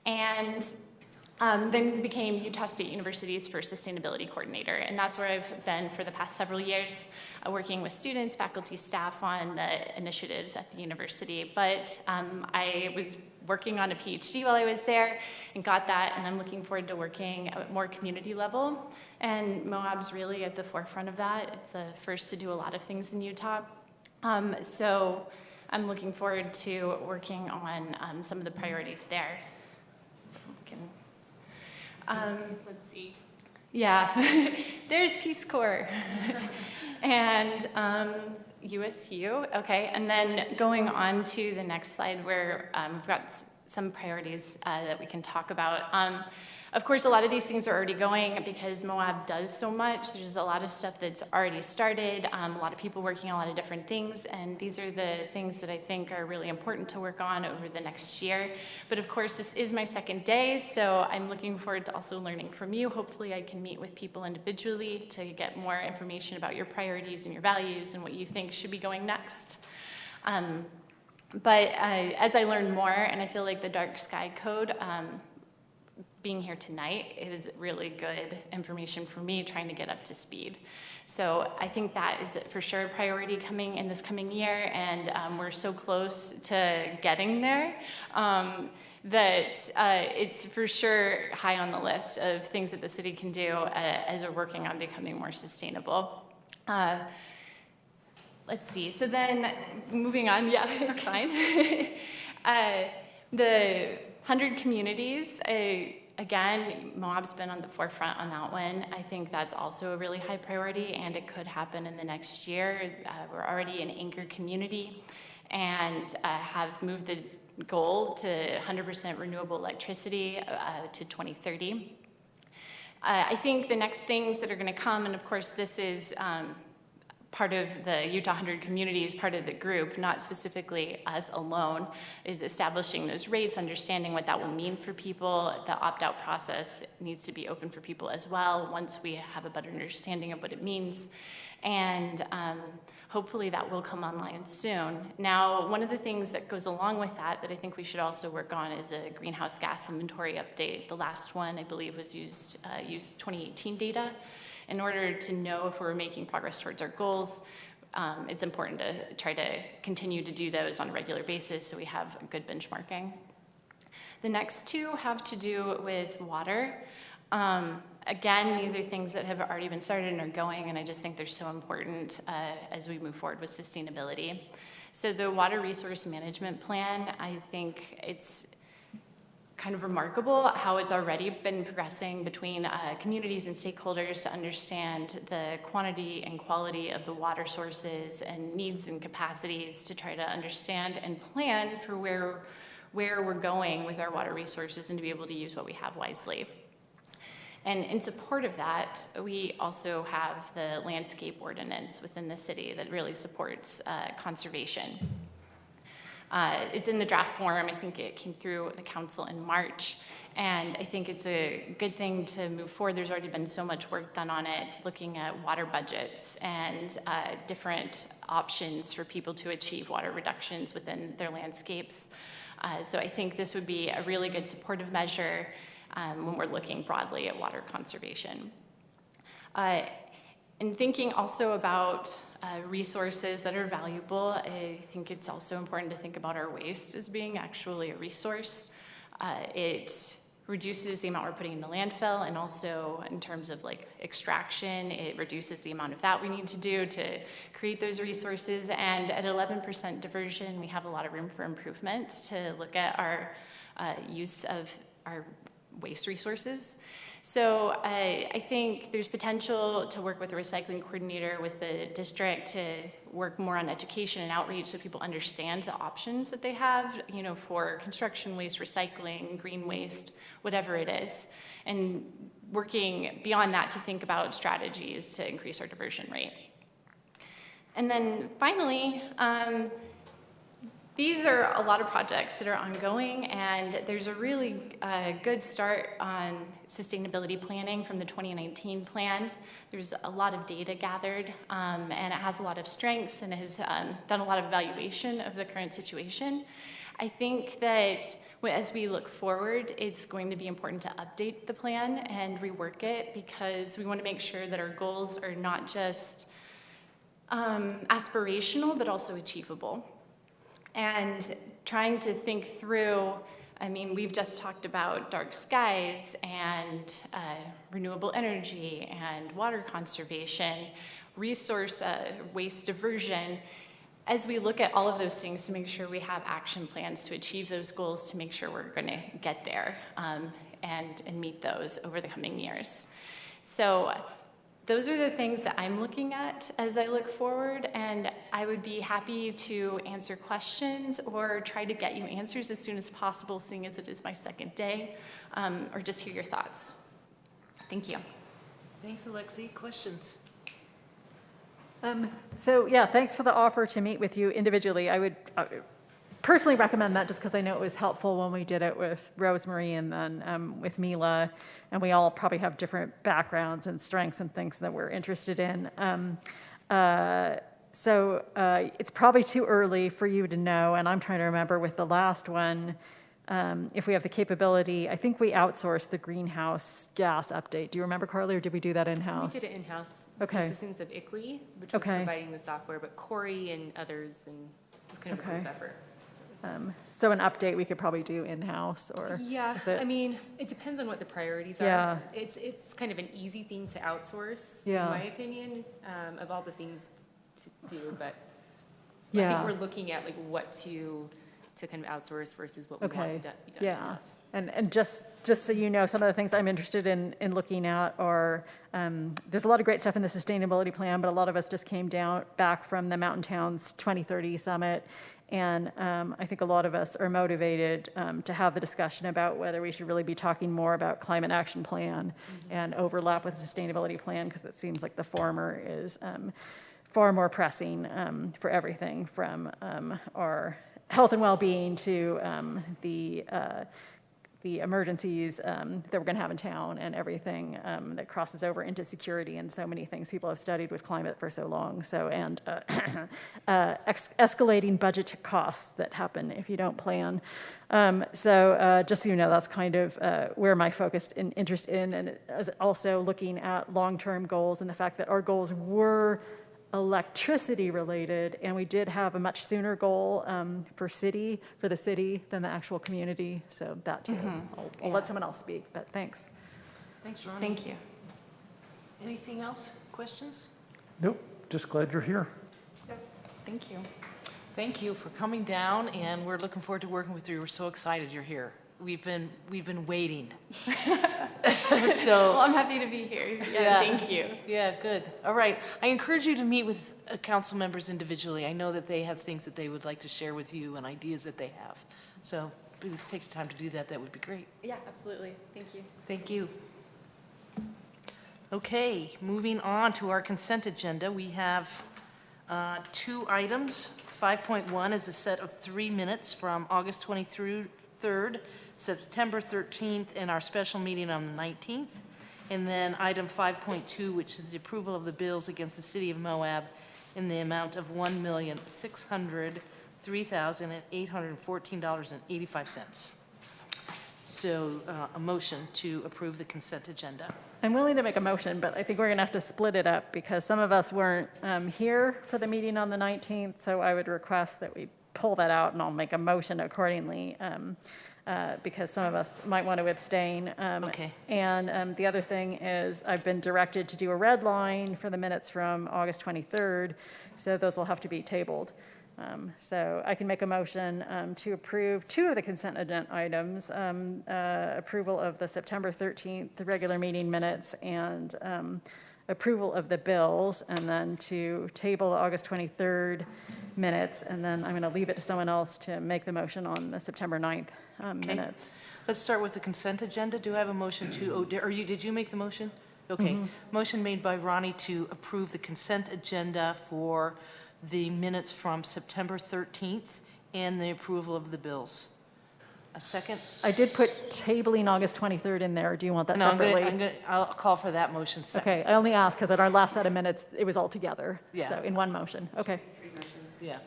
And then became Utah State University's first sustainability coordinator. And that's where I've been for the past several years, working with students, faculty, staff on the initiatives at the university. But I was working on a PhD while I was there and got that, and I'm looking forward to working at more community level. And Moab's really at the forefront of that. It's the first to do a lot of things in Utah. So I'm looking forward to working on some of the priorities there. Let's see. Yeah, there's Peace Corps. And USU, okay. And then going on to the next slide where we've got some priorities that we can talk about. Of course, a lot of these things are already going because Moab does so much. There's a lot of stuff that's already started, a lot of people working on a lot of different things, and these are the things that I think are really important to work on over the next year. But of course, this is my second day, so I'm looking forward to also learning from you. Hopefully, I can meet with people individually to get more information about your priorities and your values and what you think should be going next. But as I learn more, and I feel like the Dark Sky Code, being here tonight is really good information for me trying to get up to speed. So I think that is for sure a priority coming in this coming year, and we're so close to getting there that it's for sure high on the list of things that the city can do as we're working on becoming more sustainable. Let's see, so then moving on, yeah, it's fine. The 100 communities, again, Moab's been on the forefront on that one. I think that's also a really high priority, and it could happen in the next year. We're already an anchor community and have moved the goal to 100% renewable electricity to 2030. I think the next things that are going to come, and of course this is part of the Utah 100 communities, part of the group, not specifically us alone, is establishing those rates, understanding what that will mean for people. The opt-out process needs to be open for people as well once we have a better understanding of what it means. And hopefully that will come online soon. Now, one of the things that goes along with that I think we should also work on is a greenhouse gas inventory update. The last one, I believe, was used 2018 data. In order to know if we're making progress towards our goals, it's important to try to continue to do those on a regular basis so we have good benchmarking. The next two have to do with water. Again, these are things that have already been started and are going, and I just think they're so important as we move forward with sustainability. So the Water Resource Management Plan, I think it's kind of remarkable how it's already been progressing between communities and stakeholders to understand the quantity and quality of the water sources and needs and capacities to try to understand and plan for where we're going with our water resources and to be able to use what we have wisely. And in support of that, we also have the landscape ordinance within the city that really supports conservation. It's in the draft form. I think it came through the council in March, and I think it's a good thing to move forward. There's already been so much work done on it, looking at water budgets and different options for people to achieve water reductions within their landscapes. So I think this would be a really good supportive measure when we're looking broadly at water conservation. In thinking also about resources that are valuable, I think it's also important to think about our waste as being actually a resource. It reduces the amount we're putting in the landfill, and also in terms of like extraction, it reduces the amount of that we need to do to create those resources. And at 11% diversion, we have a lot of room for improvement to look at our use of our waste resources. So I think there's potential to work with a recycling coordinator with the district to work more on education and outreach so people understand the options that they have, you know, for construction waste, recycling, green waste, whatever it is, and working beyond that to think about strategies to increase our diversion rate. And then finally, these are a lot of projects that are ongoing, and there's a really good start on sustainability planning from the 2019 plan. There's a lot of data gathered, and it has a lot of strengths and has done a lot of evaluation of the current situation. I think that as we look forward, it's going to be important to update the plan and rework it because we want to make sure that our goals are not just aspirational, but also achievable. And trying to think through, I mean, we've just talked about dark skies and renewable energy and water conservation, resource waste diversion. As we look at all of those things to make sure we have action plans to achieve those goals, to make sure we're going to get there and meet those over the coming years. So those are the things that I'm looking at as I look forward, and I would be happy to answer questions or try to get you answers as soon as possible, seeing as it is my second day, or just hear your thoughts. Thank you. Thanks, Alexi. Questions? So yeah, thanks for the offer to meet with you individually. I would personally recommend that just because I know it was helpful when we did it with Rosemary and then with Mila, and we all probably have different backgrounds and strengths and things that we're interested in. So it's probably too early for you to know, and I'm trying to remember with the last one, if we have the capability, I think we outsourced the greenhouse gas update. Do you remember, Carly, or did we do that in-house? We did it in-house. Okay. Assistance of ICLEI, which was providing the software, but Corey and others, and it was kind of a group effort. So an update we could probably do in-house, or Yeah, I mean, it depends on what the priorities are. Yeah. It's kind of an easy thing to outsource, Yeah. in my opinion, of all the things to do, but I Yeah. think we're looking at like what to kind of outsource versus what we want to be done Yeah, in-house. and just so you know, some of the things I'm interested in looking at are, there's a lot of great stuff in the sustainability plan, but a lot of us just came back from the Mountain Towns 2030 Summit, and I think a lot of us are motivated to have the discussion about whether we should really be talking more about climate action plan and overlap with the sustainability plan, because it seems like the former is far more pressing for everything from our health and well-being to the emergencies that we're going to have in town and everything that crosses over into security and so many things people have studied with climate for so long. So, and escalating budget costs that happen if you don't plan. So just so you know, that's kind of where my focus and interest in, and also looking at long-term goals and the fact that our goals were electricity related, and we did have a much sooner goal for the city than the actual community. So that too. I'll let someone else speak, but thanks. Thanks, Ronnie. Thank you. Anything else? Questions? Nope, just glad you're here. Thank you. Thank you for coming down, and we're looking forward to working with you. We're so excited you're here. We've been waiting. Well, I'm happy to be here. Yeah, thank you. Yeah, good. All right. I encourage you to meet with council members individually. I know that they have things that they would like to share with you and ideas that they have. So please take the time to do that. That would be great. Yeah, absolutely. Thank you. Thank you. Okay, moving on to our consent agenda. We have 2 items. 5.1 is a set of 3 minutes from August 23rd, September 13th, and our special meeting on the 19th. And then item 5.2, which is the approval of the bills against the city of Moab in the amount of $1,603,814.85. So a motion to approve the consent agenda. I'm willing to make a motion, but I think we're going to have to split it up because some of us weren't here for the meeting on the 19th, so I would request that we pull that out, and I'll make a motion accordingly because some of us might want to abstain. Okay. And the other thing is I've been directed to do a red line for the minutes from August 23rd, so those will have to be tabled. So I can make a motion to approve 2 of the consent agenda items, approval of the September 13th regular meeting minutes and approval of the bills, and then to table the August 23rd minutes, and then I'm going to leave it to someone else to make the motion on the September 9th minutes. Let's start with the consent agenda. Do I have a motion to, did you make the motion? Okay. Motion made by Ronnie to approve the consent agenda for the minutes from September 13th and the approval of the bills. A second? I did put tabling August 23rd in there. Do you want that No, separately? I'll call for that motion second. Okay, I only asked because at our last set of minutes, it was all together. Yeah. So in one motion. Okay. 3 motions. Yeah.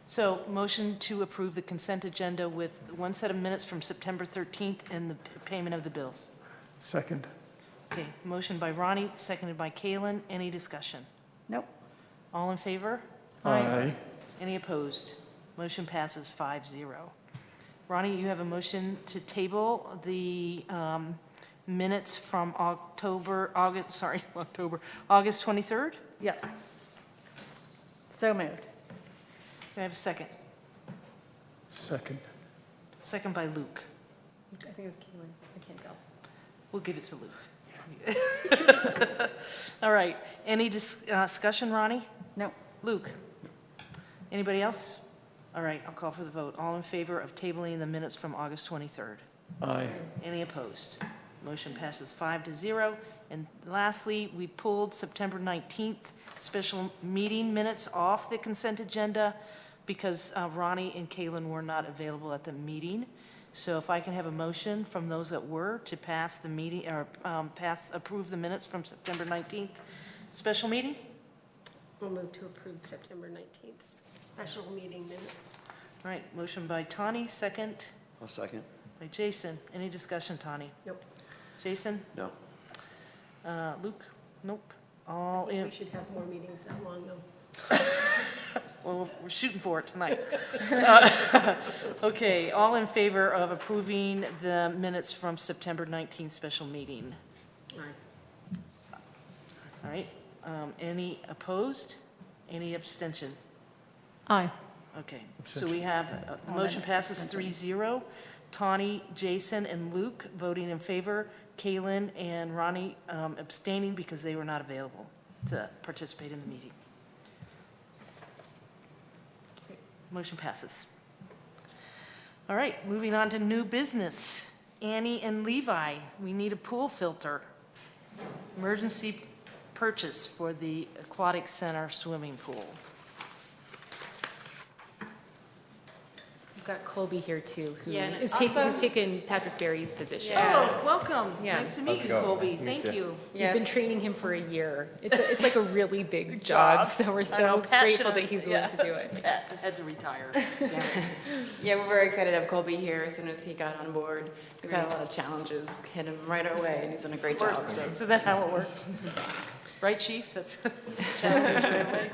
So motion to approve the consent agenda with one set of minutes from September 13th and the payment of the bills. Second. Okay, motion by Ronnie, seconded by Kalen. Any discussion? Nope. All in favor? Aye. Any opposed? Motion passes 5-0. Ronnie, you have a motion to table the minutes from August 23rd? Yes. So moved. Can I have a second? Second. Second by Luke. I think it was Caitlin. I can't tell. We'll give it to Luke. All right. Any discussion, Ronnie? Nope. Luke? Anybody else? All right, I'll call for the vote. All in favor of tabling the minutes from August 23rd? Aye. Any opposed? Motion passes 5-0. And lastly, we pulled September 19th special meeting minutes off the consent agenda because Ronnie and Kalen were not available at the meeting. So if I can have a motion from those that were to pass the meeting, or approve the minutes from September 19th special meeting? We'll move to approve September 19th special meeting minutes. All right, motion by Tani, second I'll second. by Jason. Any discussion, Tani? Nope. Jason? No. Luke? Nope. I All think in, we should have more meetings that long, though. well, we're shooting for it tonight. Okay, all in favor of approving the minutes from September 19th special meeting? All right. All right, any opposed? Any abstention? Aye. Okay, so we have, motion passes 3-0. Tawny, Jason, and Luke voting in favor. Kalen and Ronnie abstaining because they were not available to participate in the meeting. Motion passes. All right, moving on to new business. Annie and Levi, we need a pool filter. Emergency purchase for the Aquatic Center swimming pool. We've got Colby here too, who Yeah, and is awesome. he's taken Patrick Berry's position. Oh, welcome. Yeah. Nice to meet you, going? Colby. Nice to meet Thank you. you. We've been training him for a year. It's like a really big Good job, job. so we're I so know, Pat grateful should've- that he's willing to do yeah, it. Pat had to retire. Yeah, we're very excited to have Colby here as soon as he got on board. We've had a lot of challenges, hit him right away, and he's done a great job. So Is that how it works? Right, Chief? That's challenge right away.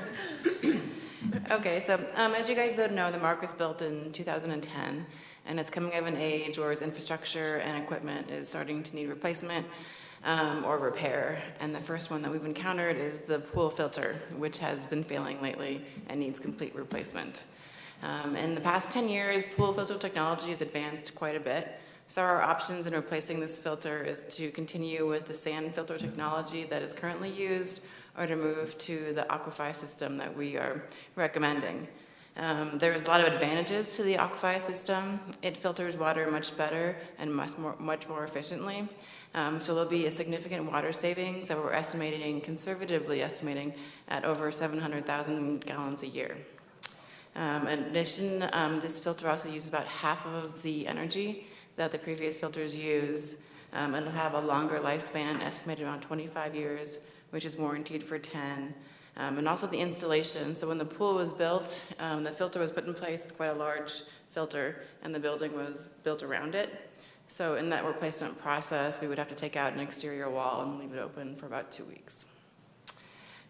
Okay, so as you guys don't know, the mark was built in 2010, and it's coming of an age where its infrastructure and equipment is starting to need replacement or repair. And the first one that we've encountered is the pool filter, which has been failing lately and needs complete replacement. In the past 10 years, pool filter technology has advanced quite a bit. So our options in replacing this filter is to continue with the sand filter technology that is currently used, or to move to the Aquify system that we are recommending. There's a lot of advantages to the Aquify system. It filters water much better and much more efficiently. So there'll be a significant water savings that we're conservatively estimating, at over 700,000 gallons a year. In addition, this filter also uses about half of the energy that the previous filters use. It'll have a longer lifespan, estimated around 25 years, which is warranted for 10. And also the installation. So when the pool was built, the filter was put in place. It's quite a large filter, and the building was built around it. So in that replacement process, we would have to take out an exterior wall and leave it open for about 2 weeks.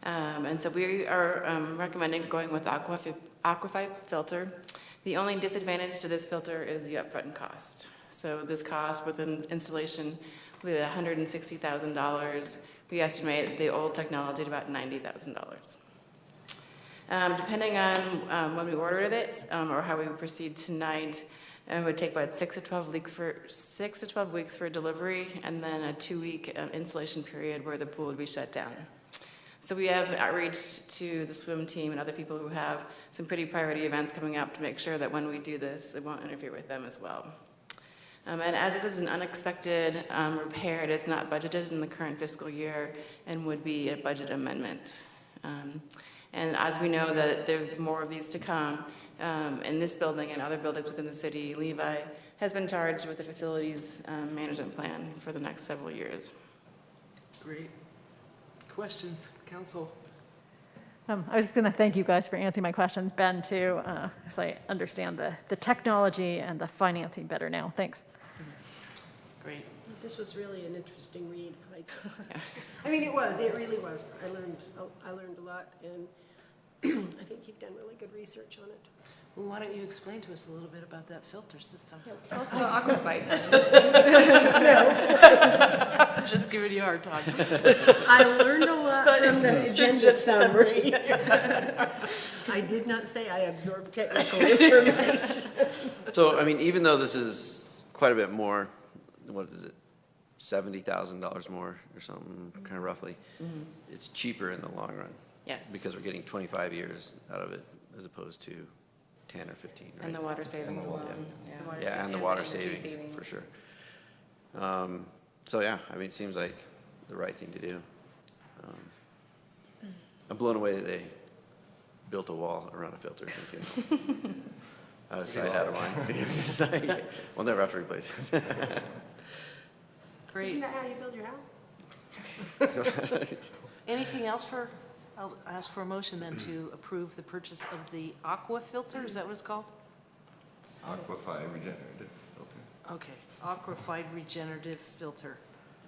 And so we are recommending going with Aquify filter. The only disadvantage to this filter is the upfront cost. So this cost with an installation will be $160,000. We estimate the old technology at about $90,000. Depending on when we ordered it or how we proceed tonight, it would take about 6 to 12 weeks for delivery, and then a 2-week installation period where the pool would be shut down. So we have outreach to the swim team and other people who have some pretty priority events coming up to make sure that when we do this, it won't interfere with them as well. And as this is an unexpected repair, it is not budgeted in the current fiscal year and would be a budget amendment. And as we know that there's more of these to come, in this building and other buildings within the city, Levi has been charged with the facilities management plan for the next several years. Great. Questions, council? I was just going to thank you guys for answering my questions, Ben, too, because I understand the technology and the financing better now. Thanks. Great. This was really an interesting read. I mean, it really was. I learned a lot, and I think you've done really good research on it. Well, why don't you explain to us a little bit about that filter system? Tell us about Aquatic. Just giving you a hard time. I learned a lot from the agenda summary. I did not say I absorbed technical information. So, I mean, even though this is quite a bit more, what is it, $70,000 more or something, kind of roughly, it's cheaper in the long run. Yes. Because we're getting 25 years out of it as opposed to 10 or 15, right? And the water savings alone, yeah. Yeah, and the water savings, for sure. So, yeah, I mean, it seems like the right thing to do. I'm blown away that they built a wall around a filter, thinking, out of sight, out of mind. We'll never have to replace it. Great. Isn't that how you build your house? Anything else I'll ask for a motion then to approve the purchase of the aqua filter, is that what it's called? Aquafied regenerative filter. Okay, aquafied regenerative filter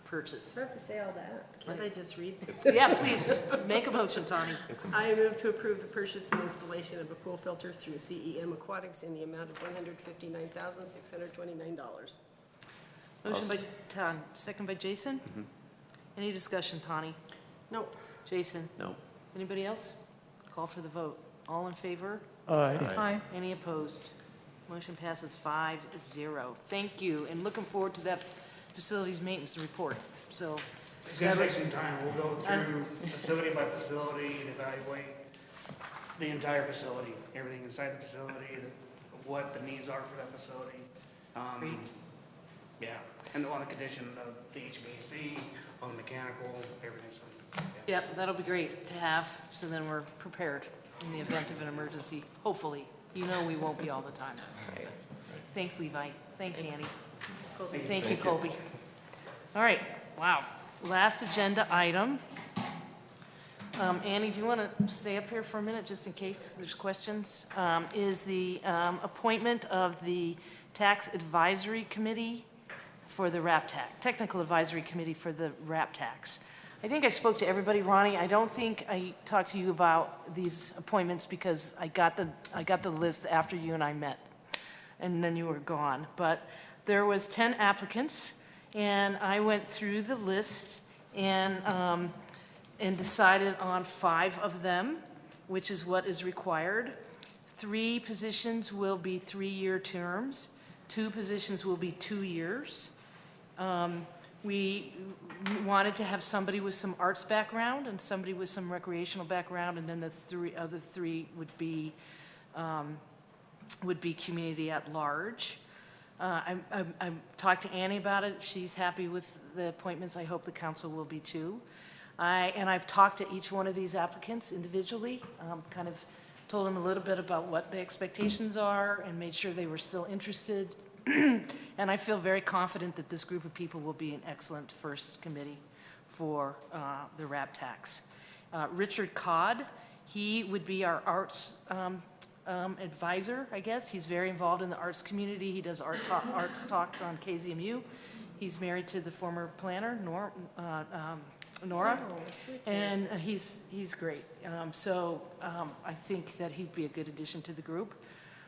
purchase. I have to say all that. Can't I just read this? Yeah, please, make a motion, Tawny. I move to approve the purchase and installation of a pool filter through CEM Aquatics in the amount of $159,629. Motion by Tom, second by Jason? Any discussion, Tawny? Nope. Jason? No. Anybody else? Call for the vote. All in favor? Aye. Aye. Any opposed? Motion passes 5-0. Thank you, and looking forward to that facilities maintenance report, so. It's gonna take some time. We'll go through facility by facility and evaluate the entire facility, everything inside the facility, what the needs are for that facility. Great. Yeah, and on the condition of the HVAC, on the mechanical, everything. So, yeah. Yep, that'll be great to have, so then we're prepared in the event of an emergency, hopefully. You know we won't be all the time. Thanks, Levi. Thanks, Annie. Thank you, Colby. All right, wow. Last agenda item. Annie, do you want to stay up here for a minute, just in case there's questions? Is the appointment of the Tax Advisory Committee for the RAP tax, Technical Advisory Committee for the RAP tax. I think I spoke to everybody, Ronnie. I don't think I talked to you about these appointments because I got the list after you and I met, and then you were gone. But there was 10 applicants, and I went through the list and decided on 5 of them, which is what is required. 3 positions will be 3-year terms. 2 positions will be 2 years. We wanted to have somebody with some arts background and somebody with some recreational background, and then the other three would be community at large. I've talked to Annie about it. She's happy with the appointments. I hope the council will be too. I've talked to each one of these applicants individually, kind of told them a little bit about what the expectations are and made sure they were still interested. And I feel very confident that this group of people will be an excellent first committee for the RAP tax. Richard Codd, he would be our arts advisor, I guess. He's very involved in the arts community. He does arts talks on KZMU. He's married to the former planner, Nora, and he's great. I think that he'd be a good addition to the group.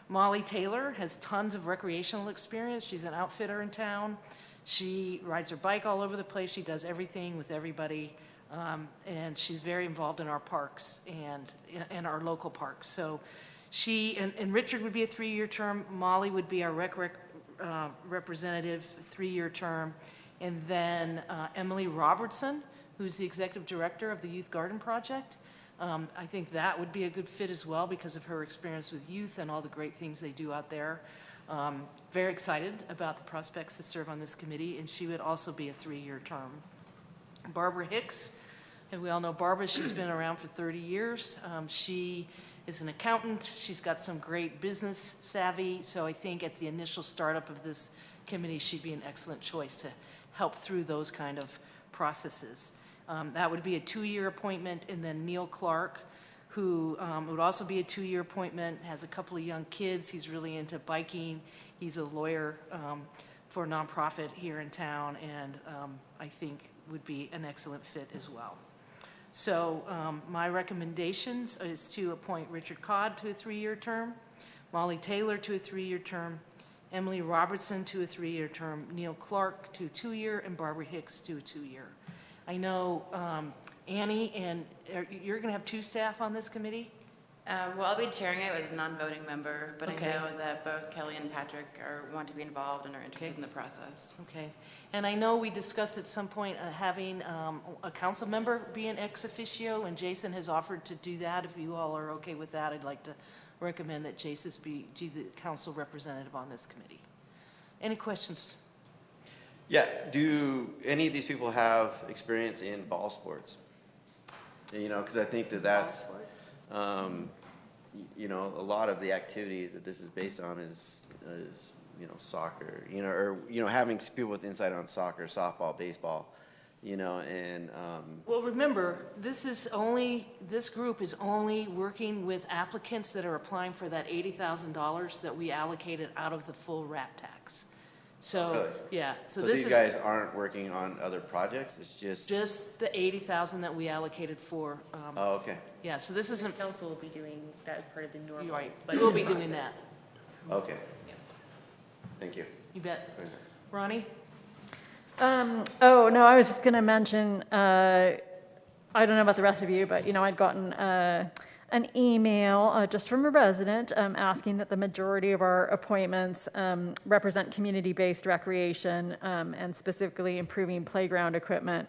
Molly Taylor has tons of recreational experience. She's an outfitter in town. She rides her bike all over the place. She does everything with everybody, and she's very involved in our parks and our local parks. So she and Richard would be a 3-year term. Molly would be our representative, 3-year term, and then Emily Robertson, who's the executive director of the Youth Garden Project. I think that would be a good fit as well because of her experience with youth and all the great things they do out there. Very excited about the prospects to serve on this committee, and she would also be a 3-year term. Barbara Hicks, and we all know Barbara, she's been around for 30 years. She is an accountant. She's got some great business savvy, so I think at the initial startup of this committee, she'd be an excellent choice to help through those kind of processes. That would be a 2-year appointment, and then Neil Clark, who would also be a 2-year appointment, has a couple of young kids. He's really into biking. He's a lawyer for a nonprofit here in town, and I think would be an excellent fit as well. So my recommendations is to appoint Richard Codd to a 3-year term, Molly Taylor to a 3-year term, Emily Robertson to a 3-year term, Neil Clark to a 2-year, and Barbara Hicks to a 2-year. I know Annie, and you're going to have 2 staff on this committee? Well, I'll be chairing it as a non-voting member, but Okay. I know that both Kelly and Patrick want to be involved and are interested in the process. Okay. And I know we discussed at some point having a council member be an ex officio, and Jason has offered to do that. If you all are okay with that, I'd like to recommend that Jason be the council representative on this committee. Any questions? Yeah, do any of these people have experience in ball sports? You know, because I think that's, you know, a lot of the activities that this is based on is you know, soccer, you know, or, you know, having people with insight on soccer, softball, baseball, you know, and. Well, remember, this group is only working with applicants that are applying for that $80,000 that we allocated out of the full RAP tax. So, Really? yeah. So these guys aren't working on other projects? It's just the $80,000 that we allocated for. Oh, okay. Yeah, so this isn't. The council will be doing that as part of the normal. You're right. budget We'll be doing process. that. Okay. Thank you. You bet. Ronnie? Oh, no, I was just going to mention, I don't know about the rest of you, but, you know, I'd gotten an email just from a resident asking that the majority of our appointments represent community-based recreation and specifically improving playground equipment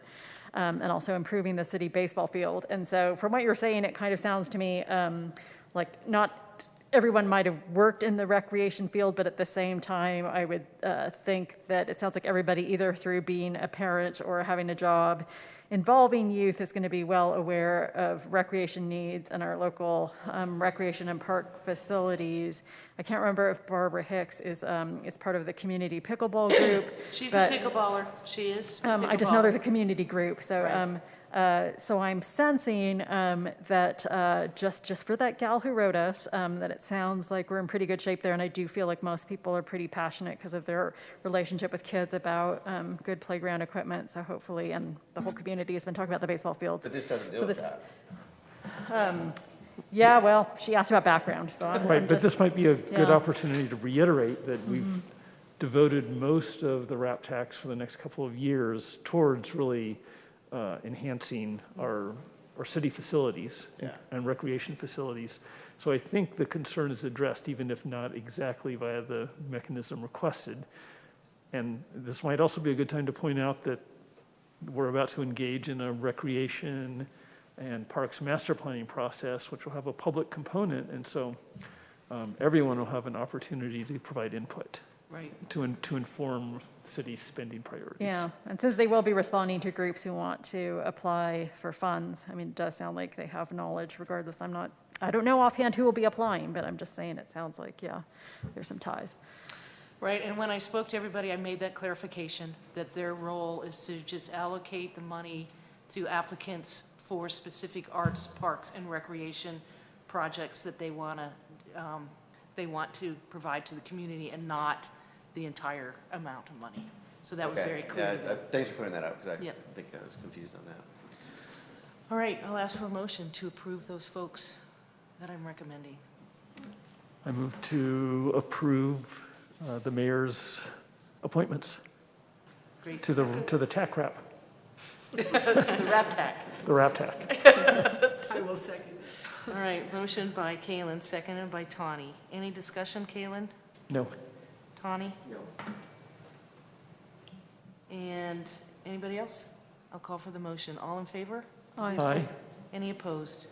and also improving the city baseball field. And so from what you're saying, it kind of sounds to me like not everyone might have worked in the recreation field, but at the same time, I would think that it sounds like everybody, either through being a parent or having a job involving youth, is going to be well aware of recreation needs and our local recreation and park facilities. I can't remember if Barbara Hicks is part of the community pickleball group. She's a pickleballer. She is. I just know there's a community group, so. Right. So I'm sensing that just for that gal who wrote us, that it sounds like we're in pretty good shape there, and I do feel like most people are pretty passionate because of their relationship with kids about good playground equipment. So hopefully, and the whole community has been talking about the baseball fields. But this doesn't deal with that. Yeah, well, she asked about background, so I'm Right, but just- this might be a good yeah. opportunity to reiterate that we've devoted most of the RAP tax for the next couple of years towards really enhancing our city facilities and recreation facilities. So I think the concern is addressed, even if not exactly via the mechanism requested. And this might also be a good time to point out that we're about to engage in a recreation and parks master planning process, which will have a public component, and so everyone will have an opportunity to provide input. Right. To inform city spending priorities. Yeah, and since they will be responding to groups who want to apply for funds, I mean, it does sound like they have knowledge regardless. I don't know offhand who will be applying, but I'm just saying it sounds like, yeah, there's some ties. Right, and when I spoke to everybody, I made that clarification, that their role is to just allocate the money to applicants for specific arts, parks, and recreation projects that they want to provide to the community, and not the entire amount of money. So that was very clear. Yeah, thanks for pointing that out, because I Yep. think I was confused on that. All right, I'll ask for a motion to approve those folks that I'm recommending. I move to approve the mayor's appointments Great. to the TAC RAP, The RAP TAC. the RAP TAC. I will second. All right, motion by Kalen, seconded by Tawny. Any discussion, Kalen? No. Tawny? No. And anybody else? I'll call for the motion. All in favor? Aye. Any opposed?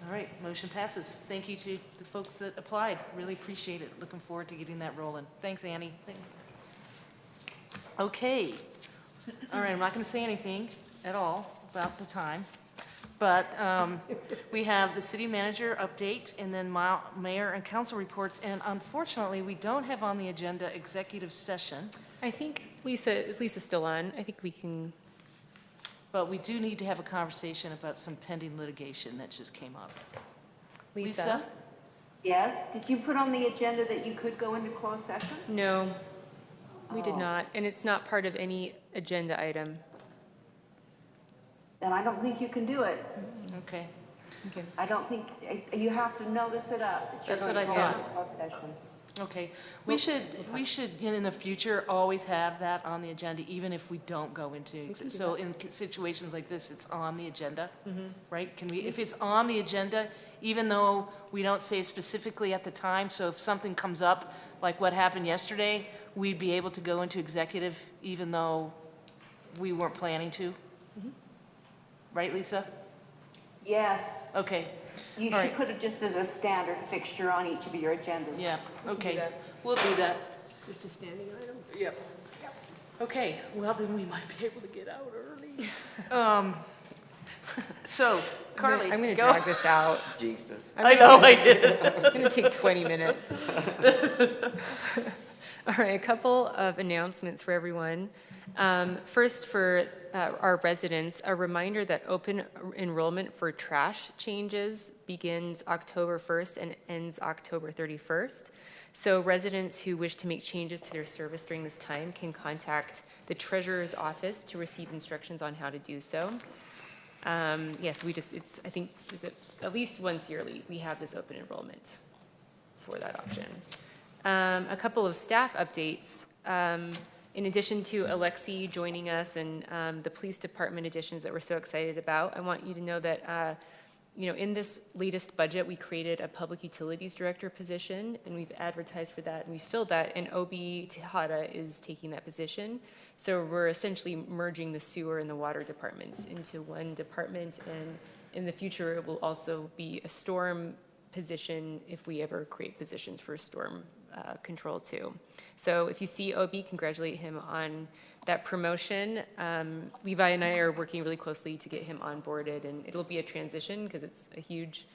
All right, motion passes. Thank you to the folks that applied. Really appreciate it. Looking forward to getting that rolling. Thanks, Annie. Thanks. Okay. All right, I'm not going to say anything at all about the time, but we have the city manager update and then mayor and council reports, and unfortunately, we don't have on the agenda executive session. I think Lisa's still on. I think we can. But we do need to have a conversation about some pending litigation that just came up. Lisa? Yes, did you put on the agenda that you could go into closed session? No, we did Oh. not, and it's not part of any agenda item. Then I don't think you can do it. Okay. I don't think, you have to notice it up. that you're That's what going I to go thought. into closed session. Okay, we should, in the future, always have that on the agenda, even if we don't go into, so in situations like this, it's on the agenda, right? Can we, if it's on the agenda, even though we don't say specifically at the time, so if something comes up, like what happened yesterday, we'd be able to go into executive even though we weren't planning to? Right, Lisa? Yes, Okay, you All should right. put it just as a standard fixture on each of your agendas. yeah, okay, we'll do that. It's just a standing item. Yep. Okay, well, then we might be able to get out early. So, Carly, I'm going to go. drag this out. Jinxed us. I know, I did. It's going to take 20 minutes. All right, a couple of announcements for everyone. First, for our residents, a reminder that open enrollment for trash changes begins October 1st and ends October 31st. So residents who wish to make changes to their service during this time can contact the treasurer's office to receive instructions on how to do so. Yes, I think, is it at least once yearly, we have this open enrollment for that option. A couple of staff updates. In addition to Alexi joining us and the police department additions that we're so excited about, I want you to know that in this latest budget, we created a public utilities director position, and we've advertised for that, and we filled that, and OB Tejada is taking that position. So we're essentially merging the sewer and the water departments into one department, and in the future, it will also be a storm position if we ever create positions for storm control too. So if you see OB, congratulate him on that promotion. Levi and I are working really closely to get him onboarded, and it'll be a transition because it's a huge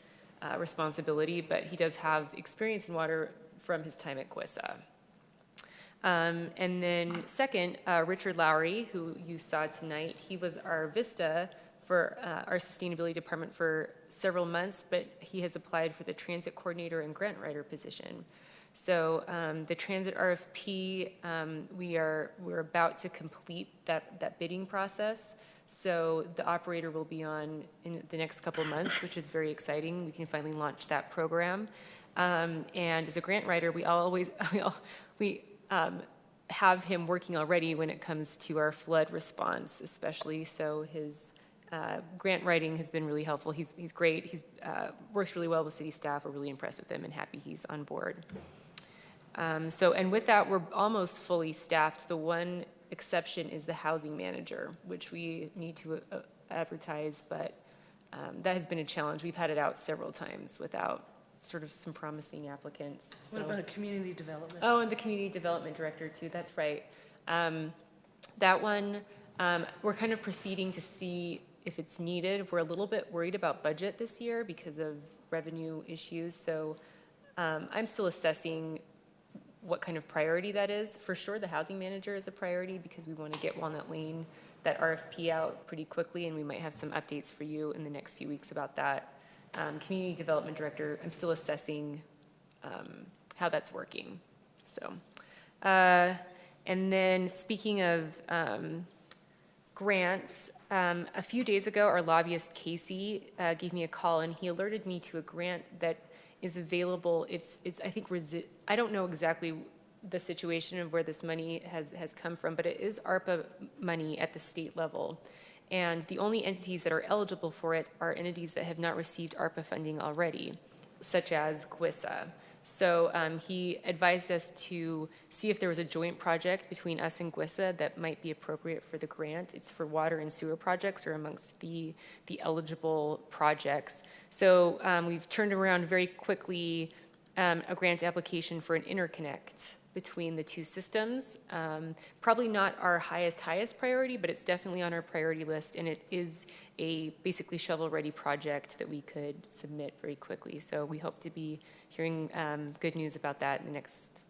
responsibility, but he does have experience in water from his time at Gwissa. And then second, Richard Lowry, who you saw tonight, he was our Vista for our sustainability department for several months, but he has applied for the transit coordinator and grant writer position. So the transit RFP, we're about to complete that bidding process. So the operator will be on in the next couple of months, which is very exciting. We can finally launch that program. And as a grant writer, we have him working already when it comes to our flood response, especially. So his grant writing has been really helpful. He's great. He's works really well with city staff. We're really impressed with him and happy he's on board. And with that, we're almost fully staffed. The one exception is the housing manager, which we need to advertise, but that has been a challenge. We've had it out several times without sort of some promising applicants. What about community development? Oh, and the community development director too, that's right. That one, we're kind of proceeding to see if it's needed. We're a little bit worried about budget this year because of revenue issues, so I'm still assessing what kind of priority that is. For sure, the housing manager is a priority because we want to get Walnut Lane, that RFP out pretty quickly, and we might have some updates for you in the next few weeks about that. Community development director, I'm still assessing how that's working. So, and then speaking of grants, a few days ago, our lobbyist Casey gave me a call, and he alerted me to a grant that is available. It's I think, I don't know exactly the situation of where this money has come from, but it is ARPA money at the state level. And the only entities that are eligible for it are entities that have not received ARPA funding already, such as Gwissa. So he advised us to see if there was a joint project between us and Gwissa that might be appropriate for the grant. It's for water and sewer projects, or amongst the eligible projects. So we've turned around very quickly a grant application for an interconnect between the two systems. Probably not our highest priority, but it's definitely on our priority list, and it is a basically shovel-ready project that we could submit very quickly. So we hope to be hearing good news about that in the next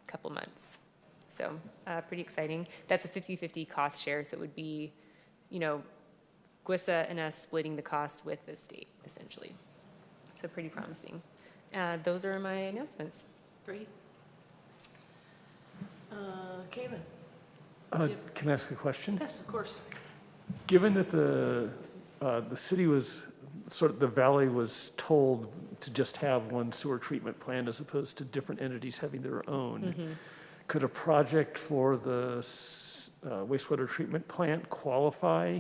couple months. So pretty exciting. That's a 50-50 cost share, so it would be, Gwissa and us splitting the cost with the state, essentially. so pretty promising. Those are my announcements. Great. Caitlin? Can I ask a question? Yes, of course. Given that the city was, sort of the valley was told to just have one sewer treatment plant as opposed to different entities having their own, could a project for the wastewater treatment plant qualify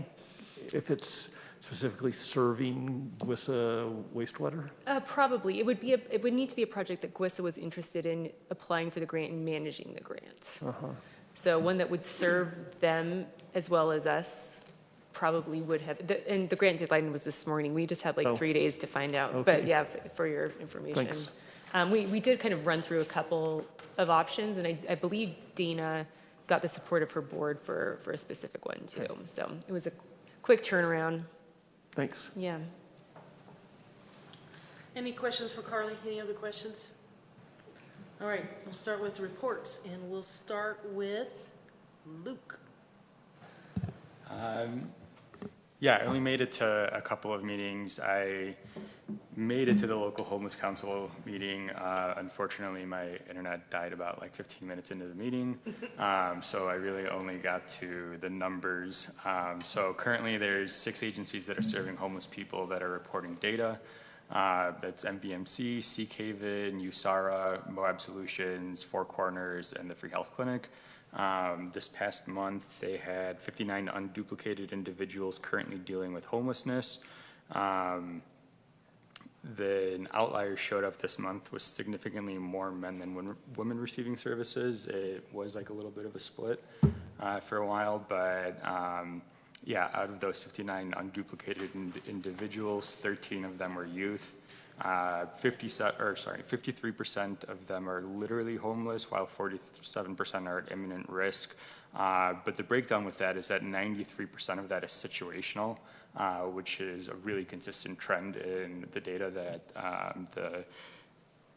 if it's specifically serving GWISA wastewater? Probably. It would need to be a project that GWISA was interested in applying for the grant and managing the grant. So one that would serve them as well as us probably would have, and the grant deadline was this morning. We just had like 3 days to find out. Okay. But yeah, for your information. Thanks. We did kind of run through a couple of options, and I believe Dana got the support of her board for a specific one too. So it was a quick turnaround. Thanks. Yeah. Any questions for Carly? Any other questions? All right, we'll start with reports, and we'll start with Luke. Yeah, I only made it to a couple of meetings. I made it to the local homeless council meeting. Unfortunately, my internet died about like 15 minutes into the meeting, so I really only got to the numbers. So currently there's 6 agencies that are serving homeless people that are reporting data. That's MVMC, CKVID, USARA, Moab Solutions, Four Corners, and the Free Health Clinic. This past month, they had 59 unduplicated individuals currently dealing with homelessness. The outlier showed up this month with significantly more men than women receiving services. It was like a little bit of a split for a while, but yeah, out of those 59 unduplicated individuals, 13 of them were youth. 53% of them are literally homeless, while 47% are at imminent risk. But the breakdown with that is that 93% of that is situational, which is a really consistent trend in the data that the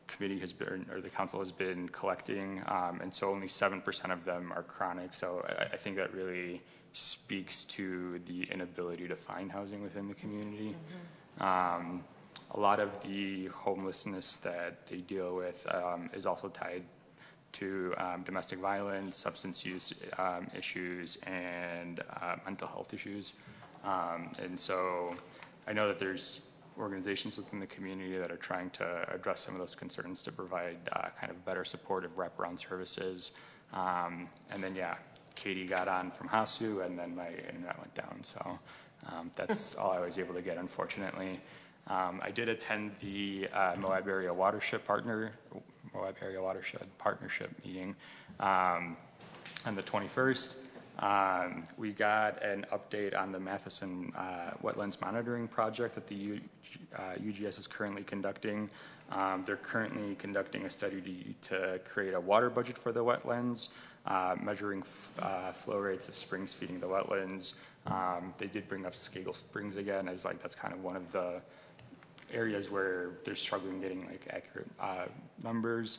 committee has been, or the council has been collecting. And so only 7% of them are chronic. So I think that really speaks to the inability to find housing within the community. A lot of the homelessness that they deal with is also tied to domestic violence, substance use issues, and mental health issues. And so I know that there's organizations within the community that are trying to address some of those concerns to provide kind of better supportive wraparound services. And then, yeah, Katie got on from HASU, and then my internet went down. So that's all I was able to get, unfortunately. I did attend the Moab Area Watershed Partnership meeting on the 21st. We got an update on the Matheson Wetlands Monitoring Project that the UGS is currently conducting. They're currently conducting a study to create a water budget for the wetlands, measuring flow rates of springs feeding the wetlands. They did bring up Skagel Springs again, as like that's kind of one of the areas where they're struggling getting like accurate numbers.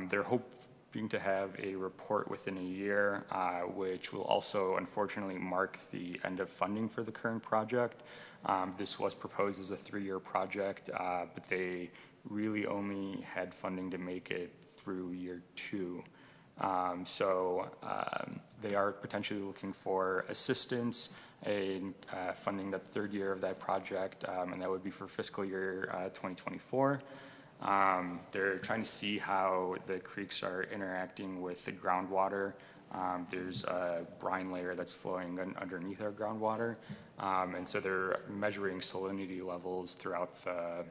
They're hoping to have a report within a year, which will also unfortunately mark the end of funding for the current project. This was proposed as a 3-year project, but they really only had funding to make it through year 2. So they are potentially looking for assistance in funding the 3rd year of that project, and that would be for fiscal year 2024. They're trying to see how the creeks are interacting with the groundwater. There's a brine layer that's flowing underneath our groundwater, and so they're measuring salinity levels throughout the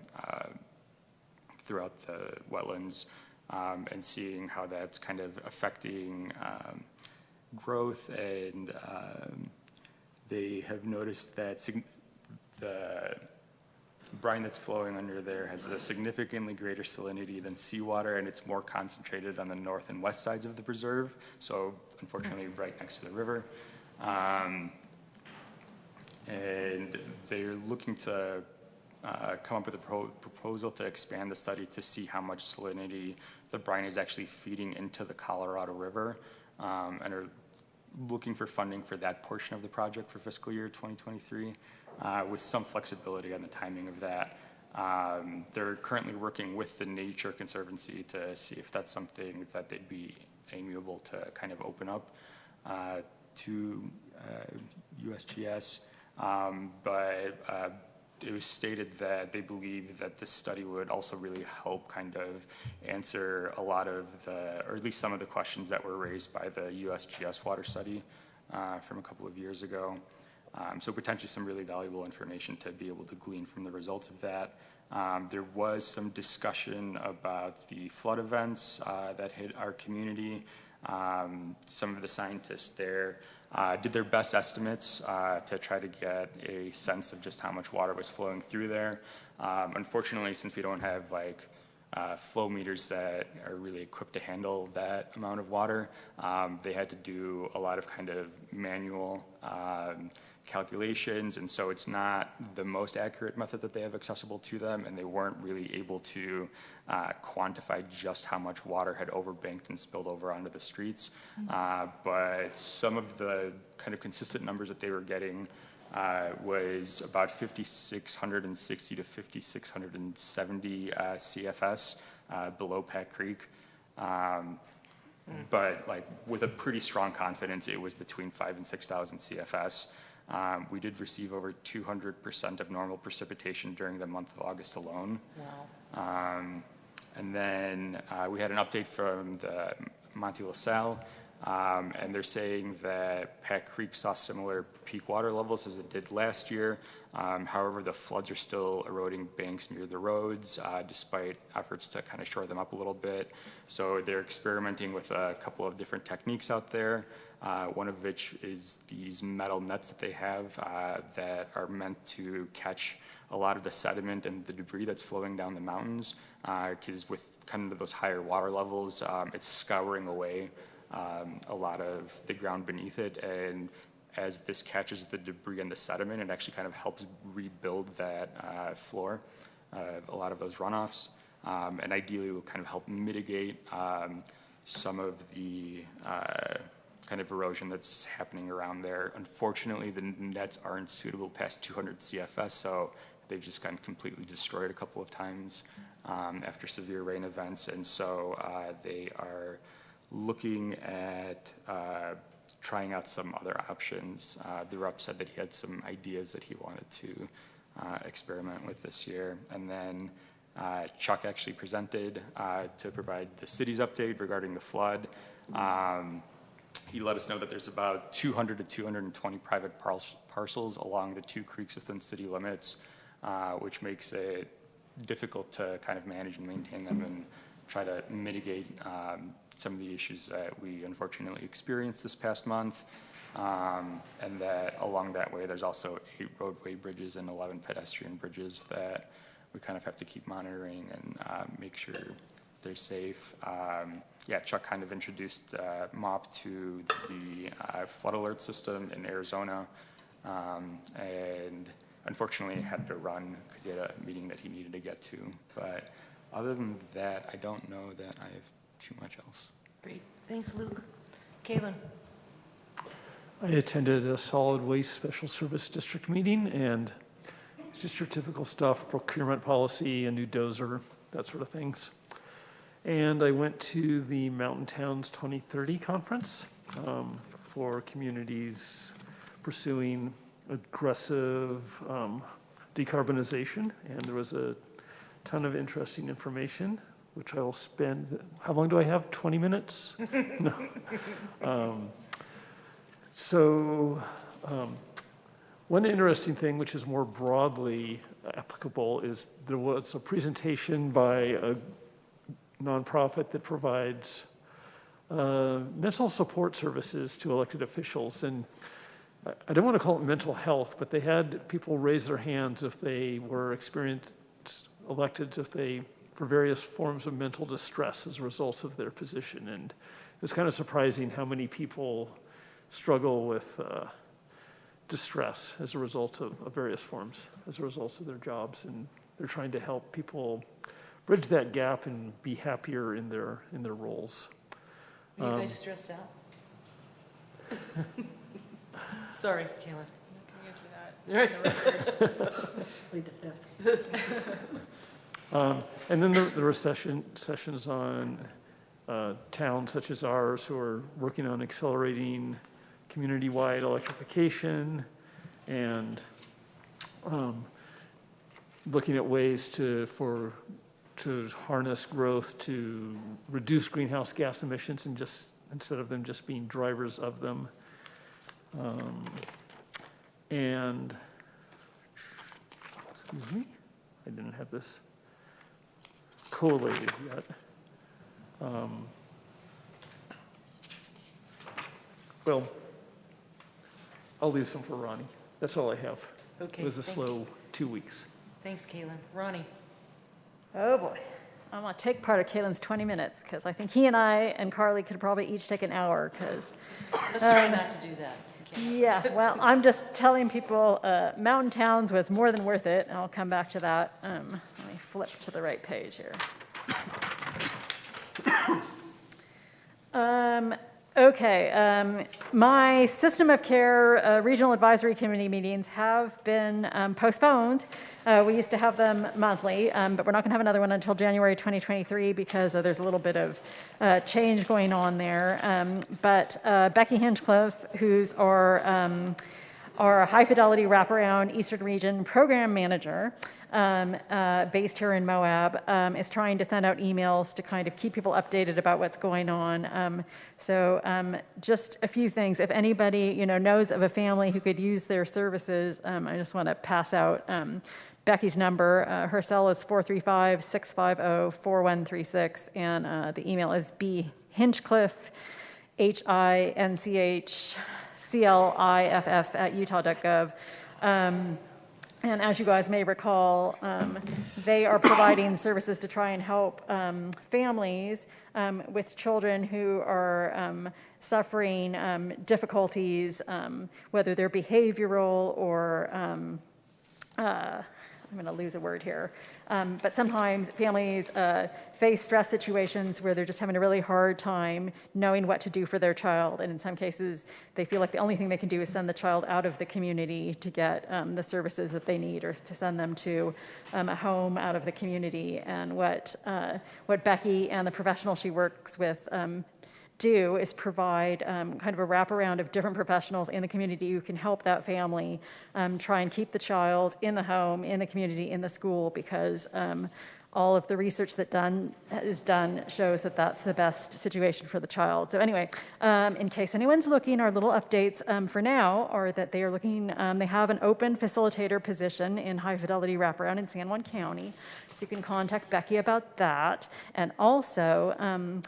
wetlands, and seeing how that's kind of affecting growth. And they have noticed that the brine that's flowing under there has a significantly greater salinity than seawater, and it's more concentrated on the north and west sides of the preserve, so unfortunately right next to the river. And they're looking to come up with a proposal to expand the study to see how much salinity the brine is actually feeding into the Colorado River, and are looking for funding for that portion of the project for fiscal year 2023, with some flexibility on the timing of that. They're currently working with the Nature Conservancy to see if that's something that they'd be amiable to kind of open up to USGS. But it was stated that they believe that this study would also really help kind of answer a lot of the, or at least some of the questions that were raised by the USGS water study from a couple of years ago. So potentially some really valuable information to be able to glean from the results of that. There was some discussion about the flood events that hit our community. Some of the scientists there did their best estimates to try to get a sense of just how much water was flowing through there. Unfortunately, since we don't have like flow meters that are really equipped to handle that amount of water, they had to do a lot of kind of manual calculations, and so it's not the most accurate method that they have accessible to them, and they weren't really able to quantify just how much water had overbanked and spilled over onto the streets. But some of the kind of consistent numbers that they were getting was about 5,660 to 5,670 CFS below Pack Creek. But like with a pretty strong confidence, it was between 5,000 and 6,000 CFS. We did receive over 200% of normal precipitation during the month of August alone. Wow. And then we had an update from the Monte La Salle, and they're saying that Pack Creek saw similar peak water levels as it did last year. However, the floods are still eroding banks near the roads, despite efforts to kind of shore them up a little bit. So they're experimenting with a couple of different techniques out there, one of which is these metal nets that they have that are meant to catch a lot of the sediment and the debris that's flowing down the mountains, because with kind of those higher water levels, it's scouring away a lot of the ground beneath it, and as this catches the debris and the sediment, it actually kind of helps rebuild that floor of a lot of those runoffs, and ideally will kind of help mitigate some of the kind of erosion that's happening around there. Unfortunately, the nets aren't suitable past 200 CFS, so they've just gotten completely destroyed a couple of times after severe rain events, and so they are looking at trying out some other options. The rep said that he had some ideas that he wanted to experiment with this year. And then Chuck actually presented to provide the city's update regarding the flood. He let us know that there's about 200 to 220 private parcels along the two creeks within city limits, which makes it difficult to kind of manage and maintain them and try to mitigate some of the issues that we unfortunately experienced this past month. And that along that way, there's also 8 roadway bridges and 11 pedestrian bridges that we kind of have to keep monitoring and make sure they're safe. Yeah, Chuck kind of introduced MOP to the flood alert system in Arizona, and unfortunately had to run because he had a meeting that he needed to get to. But other than that, I don't know that I have too much else. Great. Thanks, Luke. Kaylin. I attended a solid waste special service district meeting, and it's just your typical stuff, procurement policy, a new dozer, that sort of things. And I went to the Mountain Towns 2030 conference for communities pursuing aggressive decarbonization, and there was a ton of interesting information, which I will spend, how long do I have, 20 minutes? No. One interesting thing, which is more broadly applicable, is there was a presentation by a nonprofit that provides mental support services to elected officials. And I don't want to call it mental health, but they had people raise their hands if they were experienced electeds, if they, for various forms of mental distress as a result of their position. And it's kind of surprising how many people struggle with distress as a result of various forms, as a result of their jobs. And they're trying to help people bridge that gap and be happier in their roles. Are you guys stressed out? Sorry, Kaylin. I can answer that. Plead the fifth. And then there were sessions on towns such as ours who are working on accelerating community-wide electrification and looking at ways to harness growth to reduce greenhouse gas emissions and just instead of them just being drivers of them. And excuse me, I didn't have this collated yet. Well, I'll leave some for Ronnie. That's all I have. Okay, It was a thank slow 2 weeks. Thanks, Caitlin. Ronnie? Oh, boy. I'm going to take part of Caitlin's 20 minutes because I think he and I and Carly could probably each take an hour because. Let's try not to do that. Okay. Yeah, well, I'm just telling people Mountain Towns was more than worth it. And I'll come back to that. Let me flip to the right page here. Okay, my system of care regional advisory committee meetings have been postponed. We used to have them monthly, but we're not going to have another one until January 2023 because there's a little bit of change going on there. But Becky Hinchcliffe, who's our high fidelity wraparound Eastern Region program manager, based here in Moab, is trying to send out emails to kind of keep people updated about what's going on. So just a few things. If anybody knows of a family who could use their services, I just want to pass out Becky's number. Her cell is 435-650-4136, and the email is bhinchcliffe, hinchcliff@utah.gov. And as you guys may recall, they are providing services to try and help families with children who are suffering difficulties, whether they're behavioral or, I'm going to lose a word here, but sometimes families face stress situations where they're just having a really hard time knowing what to do for their child. And in some cases, they feel like the only thing they can do is send the child out of the community to get the services that they need or to send them to a home out of the community. And what Becky and the professional she works with do is provide kind of a wraparound of different professionals in the community who can help that family try and keep the child in the home, in the community, in the school, because all of the research that is done shows that that's the best situation for the child. So anyway, in case anyone's looking, our little updates for now are that they are looking, they have an open facilitator position in high fidelity wraparound in San Juan County. So you can contact Becky about that. And also,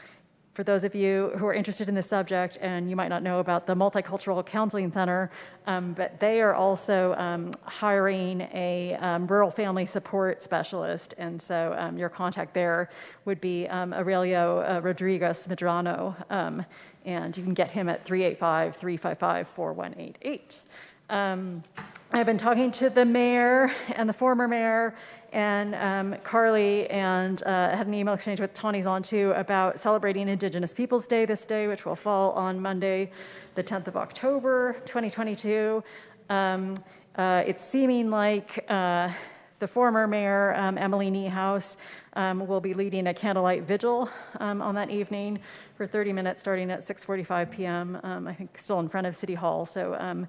for those of you who are interested in this subject, and you might not know about the Multicultural Counseling Center, but they are also hiring a rural family support specialist. And so your contact there would be Aurelio Rodriguez Medrano, and you can get him at 385-355-4188. I've been talking to the mayor and the former mayor and Carly, and had an email exchange with Tawny Zahn too about celebrating Indigenous Peoples Day this day, which will fall on Monday, the 10th of October, 2022. It's seeming like the former mayor, Emily Niehaus, will be leading a candlelight vigil on that evening for 30 minutes starting at 6:45 p.m., I think still in front of City Hall. So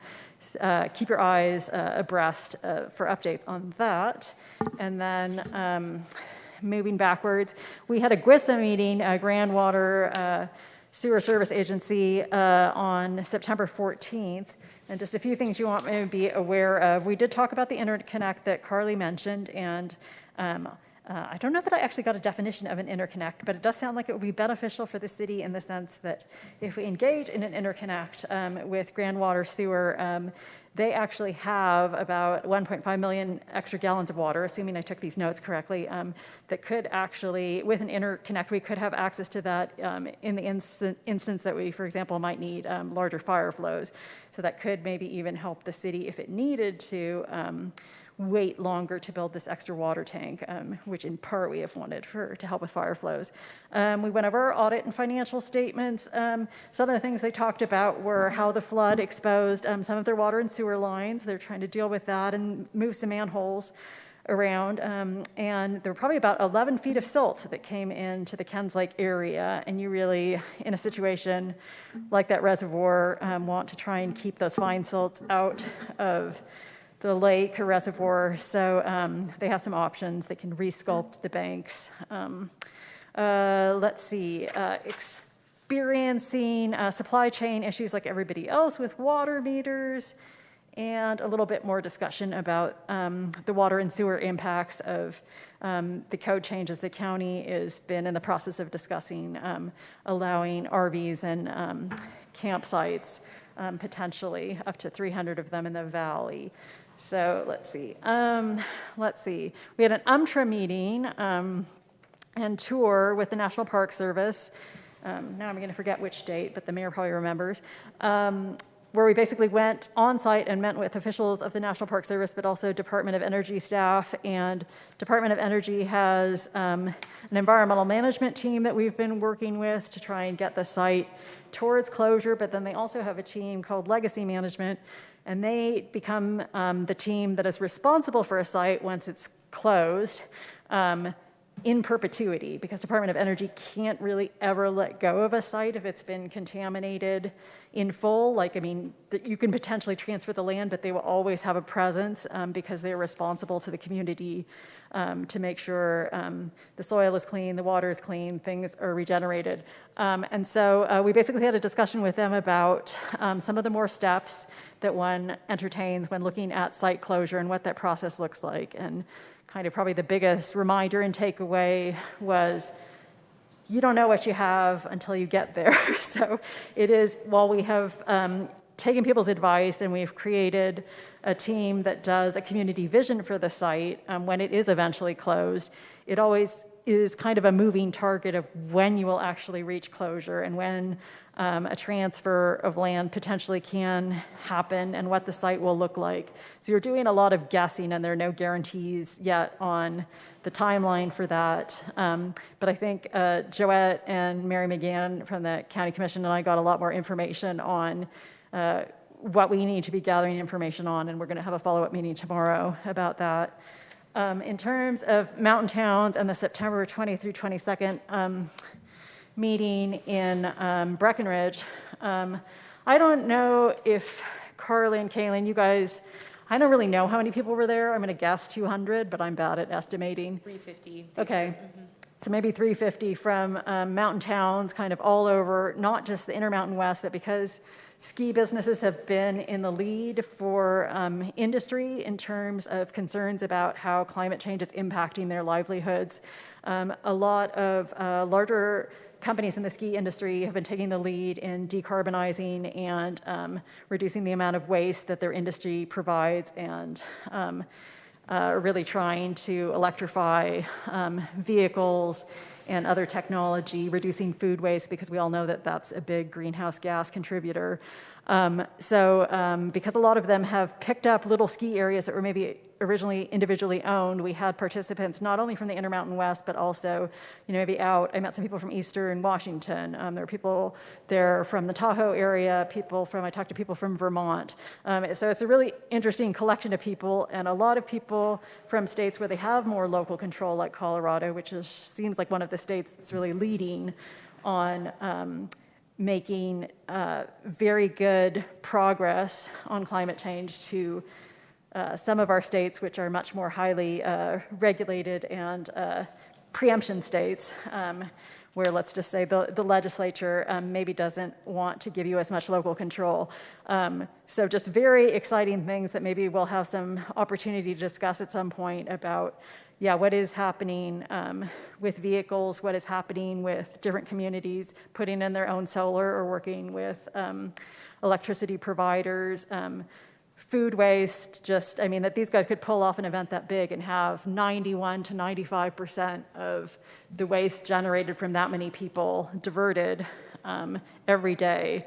keep your eyes abreast for updates on that. And then moving backwards, we had a Grissom meeting, Grand Water Sewer Service Agency, on September 14th. And just a few things you want me to be aware of. We did talk about the interconnect that Carly mentioned, and I don't know that I actually got a definition of an interconnect, but it does sound like it would be beneficial for the city in the sense that if we engage in an interconnect with Grand Water Sewer, they actually have about 1.5 million extra gallons of water, assuming I took these notes correctly, that could actually, with an interconnect, we could have access to that in the instance that we, for example, might need larger fire flows. So that could maybe even help the city if it needed to wait longer to build this extra water tank, which in part we have wanted to help with fire flows. We went over our audit and financial statements. Some of the things they talked about were how the flood exposed some of their water and sewer lines. They're trying to deal with that and move some manholes around, and there were probably about 11 feet of silt that came into the Ken's Lake area, and you really, in a situation like that reservoir, want to try and keep those fine silts out of the lake or reservoir, so they have some options. They can resculpt the banks. Let's see, experiencing supply chain issues like everybody else with water meters, and a little bit more discussion about the water and sewer impacts of the code changes. The county has been in the process of discussing allowing RVs and campsites, potentially up to 300 of them in the valley. So let's see. We had an UMTRA meeting and tour with the National Park Service. Now I'm going to forget which date, but the mayor probably remembers. Where we basically went on site and met with officials of the National Park Service, but also Department of Energy staff. And Department of Energy has an environmental management team that we've been working with to try and get the site towards closure, but then they also have a team called Legacy Management, and they become the team that is responsible for a site once it's closed. In perpetuity, because Department of Energy can't really ever let go of a site if it's been contaminated in full. Like, I mean, you can potentially transfer the land, but they will always have a presence because they're responsible to the community to make sure the soil is clean, the water is clean, things are regenerated. And so we basically had a discussion with them about some of the more steps that one entertains when looking at site closure and what that process looks like. And kind of probably the biggest reminder and takeaway was you don't know what you have until you get there. So it is, while we have taken people's advice and we've created a team that does a community vision for the site, when it is eventually closed, it always is kind of a moving target of when you will actually reach closure and when a transfer of land potentially can happen and what the site will look like. So you're doing a lot of guessing, and there are no guarantees yet on the timeline for that. But I think Joette and Mary McGann from the County Commission and I got a lot more information on what we need to be gathering information on, and we're going to have a follow-up meeting tomorrow about that. In terms of mountain towns and the September 20th through 22nd meeting in Breckenridge, I don't know if Carly and Kaylin, you guys, I don't really know how many people were there. I'm going to guess 200, but I'm bad at estimating. 350. Okay. So maybe 350 from mountain towns kind of all over, not just the Intermountain West, but because ski businesses have been in the lead for industry in terms of concerns about how climate change is impacting their livelihoods. A lot of larger companies in the ski industry have been taking the lead in decarbonizing and reducing the amount of waste that their industry provides, and really trying to electrify vehicles and other technology, reducing food waste, because we all know that that's a big greenhouse gas contributor. Because a lot of them have picked up little ski areas that were maybe originally individually owned, we had participants not only from the Intermountain West, but also, maybe out. I met some people from Eastern Washington. There were people there from the Tahoe area, I talked to people from Vermont. So it's a really interesting collection of people, and a lot of people from states where they have more local control, like Colorado, which seems like one of the states that's really leading on making very good progress on climate change to some of our states, which are much more highly regulated and preemption states, where let's just say the legislature maybe doesn't want to give you as much local control. So just very exciting things that maybe we'll have some opportunity to discuss at some point about what is happening with vehicles, what is happening with different communities putting in their own solar or working with electricity providers, food waste, that these guys could pull off an event that big and have 91 to 95% of the waste generated from that many people diverted every day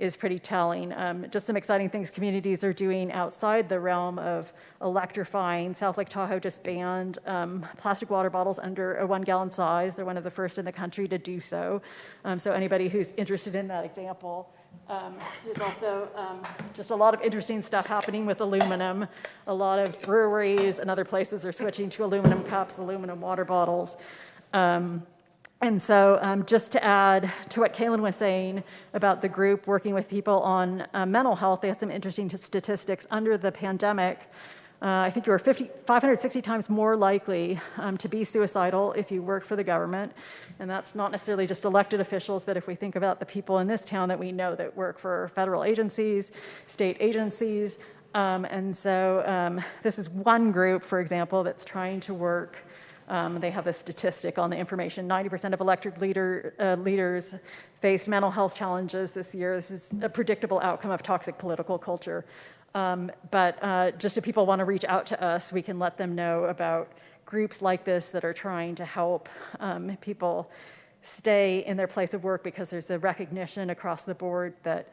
is pretty telling. Just some exciting things communities are doing outside the realm of electrifying. South Lake Tahoe just banned plastic water bottles under a 1 gallon size. They're one of the first in the country to do so. So anybody who's interested in that example. There's also just a lot of interesting stuff happening with aluminum. A lot of breweries and other places are switching to aluminum cups, aluminum water bottles. And so just to add to what Kaylin was saying about the group working with people on mental health, they had some interesting statistics. Under the pandemic, I think you were 560 times more likely to be suicidal if you worked for the government. And that's not necessarily just elected officials, but if we think about the people in this town that we know that work for federal agencies, state agencies. And so this is one group, for example, that's trying to work. They have a statistic on the information. 90% of elected leaders faced mental health challenges this year. This is a predictable outcome of toxic political culture. But just if people want to reach out to us, we can let them know about groups like this that are trying to help people stay in their place of work, because there's a recognition across the board that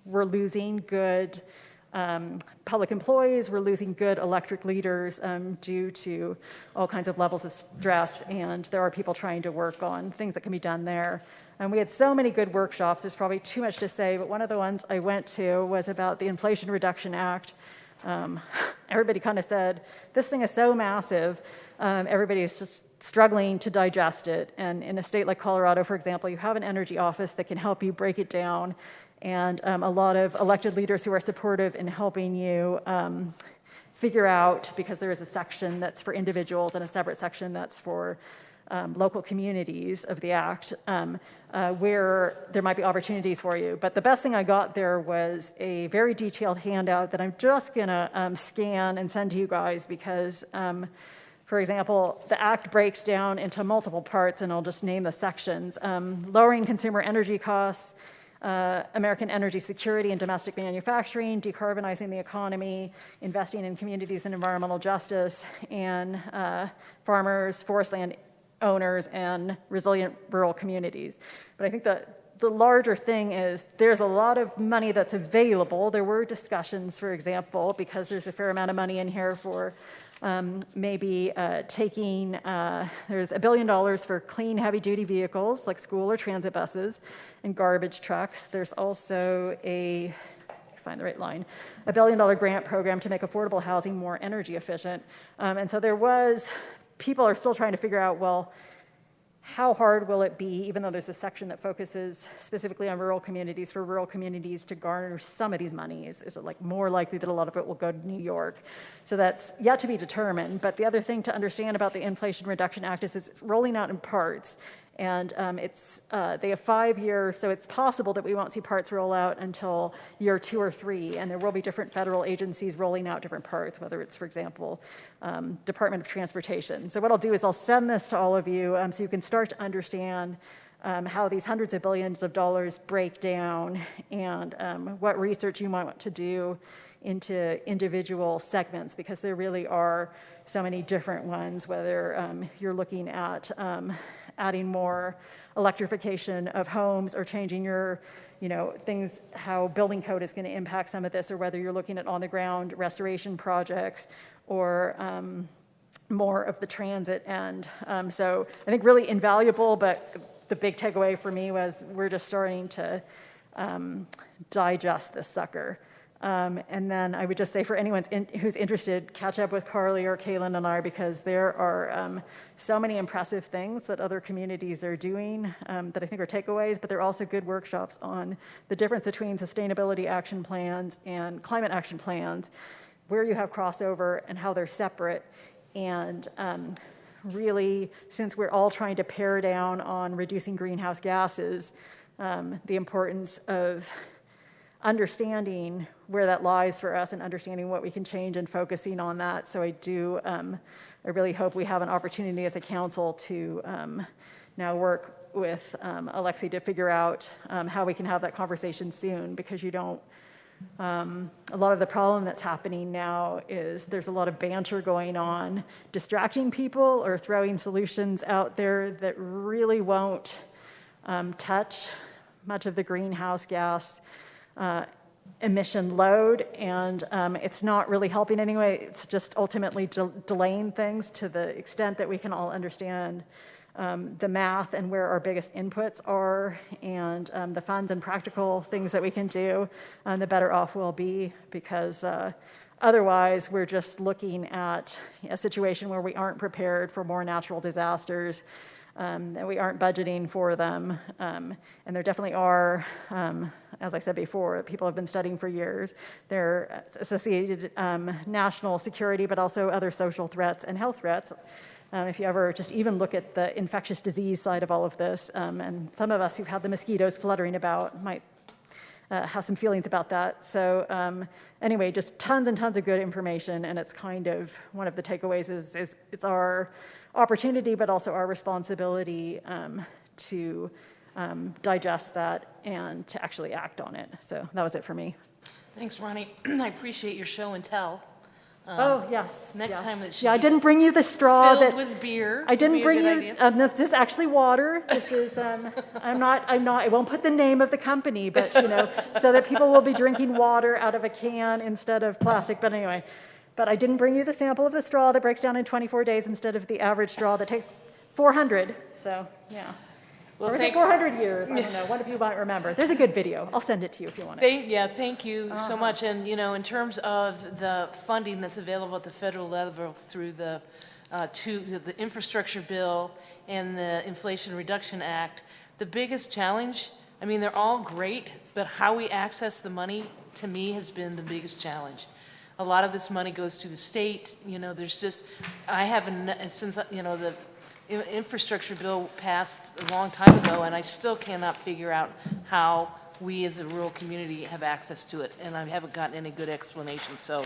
we're losing good public employees, we're losing good electric leaders due to all kinds of levels of stress, and there are people trying to work on things that can be done there. And we had so many good workshops, there's probably too much to say, but one of the ones I went to was about the Inflation Reduction Act. Everybody kind of said, this thing is so massive, everybody is just struggling to digest it. And in a state like Colorado, for example, you have an energy office that can help you break it down, and a lot of elected leaders who are supportive in helping you figure out, because there is a section that's for individuals and a separate section that's for local communities of the Act, where there might be opportunities for you. But the best thing I got there was a very detailed handout that I'm just gonna scan and send to you guys, because for example, the Act breaks down into multiple parts, and I'll just name the sections. Lowering consumer energy costs, American energy security and domestic manufacturing, decarbonizing the economy, investing in communities and environmental justice, and farmers, forest land owners, and resilient rural communities. But I think the larger thing is there's a lot of money that's available. There were discussions, for example, because there's a fair amount of money in here for maybe taking, there's $1 billion for clean heavy-duty vehicles like school or transit buses and garbage trucks. There's also find the right line, $1 billion grant program to make affordable housing more energy efficient. And so people are still trying to figure out, well, how hard will it be, even though there's a section that focuses specifically on rural communities, for rural communities to garner some of these monies? Is it like more likely that a lot of it will go to New York? So that's yet to be determined. But the other thing to understand about the Inflation Reduction Act is it's rolling out in parts. And they have 5 years, so it's possible that we won't see parts roll out until year 2 or 3, and there will be different federal agencies rolling out different parts, whether it's, for example, Department of Transportation. So what I'll do is I'll send this to all of you so you can start to understand how these hundreds of billions of dollars break down, and what research you might want to do into individual segments, because there really are so many different ones, whether you're looking at adding more electrification of homes, or changing your, things, how building code is going to impact some of this, or whether you're looking at on-the-ground restoration projects, or more of the transit end. So I think really invaluable, but the big takeaway for me was we're just starting to digest this sucker. And then I would just say, for anyone who's interested, catch up with Carly or Kaylin and I, because there are so many impressive things that other communities are doing that I think are takeaways, but there are also good workshops on the difference between sustainability action plans and climate action plans, where you have crossover and how they're separate. And really, since we're all trying to pare down on reducing greenhouse gases, the importance of understanding where that lies for us and understanding what we can change and focusing on that. So I really hope we have an opportunity as a council to now work with Alexi to figure out how we can have that conversation soon, because a lot of the problem that's happening now is there's a lot of banter going on, distracting people or throwing solutions out there that really won't touch much of the greenhouse gas emission load, and it's not really helping anyway. It's just ultimately delaying things to the extent that we can all understand the math and where our biggest inputs are, and the funds and practical things that we can do, the better off we'll be, because otherwise we're just looking at a situation where we aren't prepared for more natural disasters, that we aren't budgeting for them. And there definitely are, as I said before, people have been studying for years. They're associated national security, but also other social threats and health threats. If you ever just even look at the infectious disease side of all of this, and some of us who've had the mosquitoes fluttering about might have some feelings about that. So anyway, just tons and tons of good information, and it's kind of one of the takeaways is it's our opportunity, but also our responsibility to digest that and to actually act on it. So that was it for me. Thanks, Ronnie. I appreciate your show and tell. Oh, yes. Next yes. time it should Yeah, I be didn't bring you the straw filled that with beer. I didn't Would be a bring good you. idea. This is actually water. This is. I'm not. I won't put the name of the company, but so that people will be drinking water out of a can instead of plastic. But anyway, but I didn't bring you the sample of the straw that breaks down in 24 days instead of the average straw that takes 400. So yeah. Well, or is it thanks 400 years? I don't know. One of you might remember. There's a good video. I'll send it to you if you want it. Thank you so much. And, in terms of the funding that's available at the federal level through the infrastructure bill and the Inflation Reduction Act, the biggest challenge, they're all great, but how we access the money, to me, has been the biggest challenge. A lot of this money goes to the state. There's just, I haven't, since, the infrastructure bill passed a long time ago, and I still cannot figure out how we as a rural community have access to it, and I haven't gotten any good explanation. So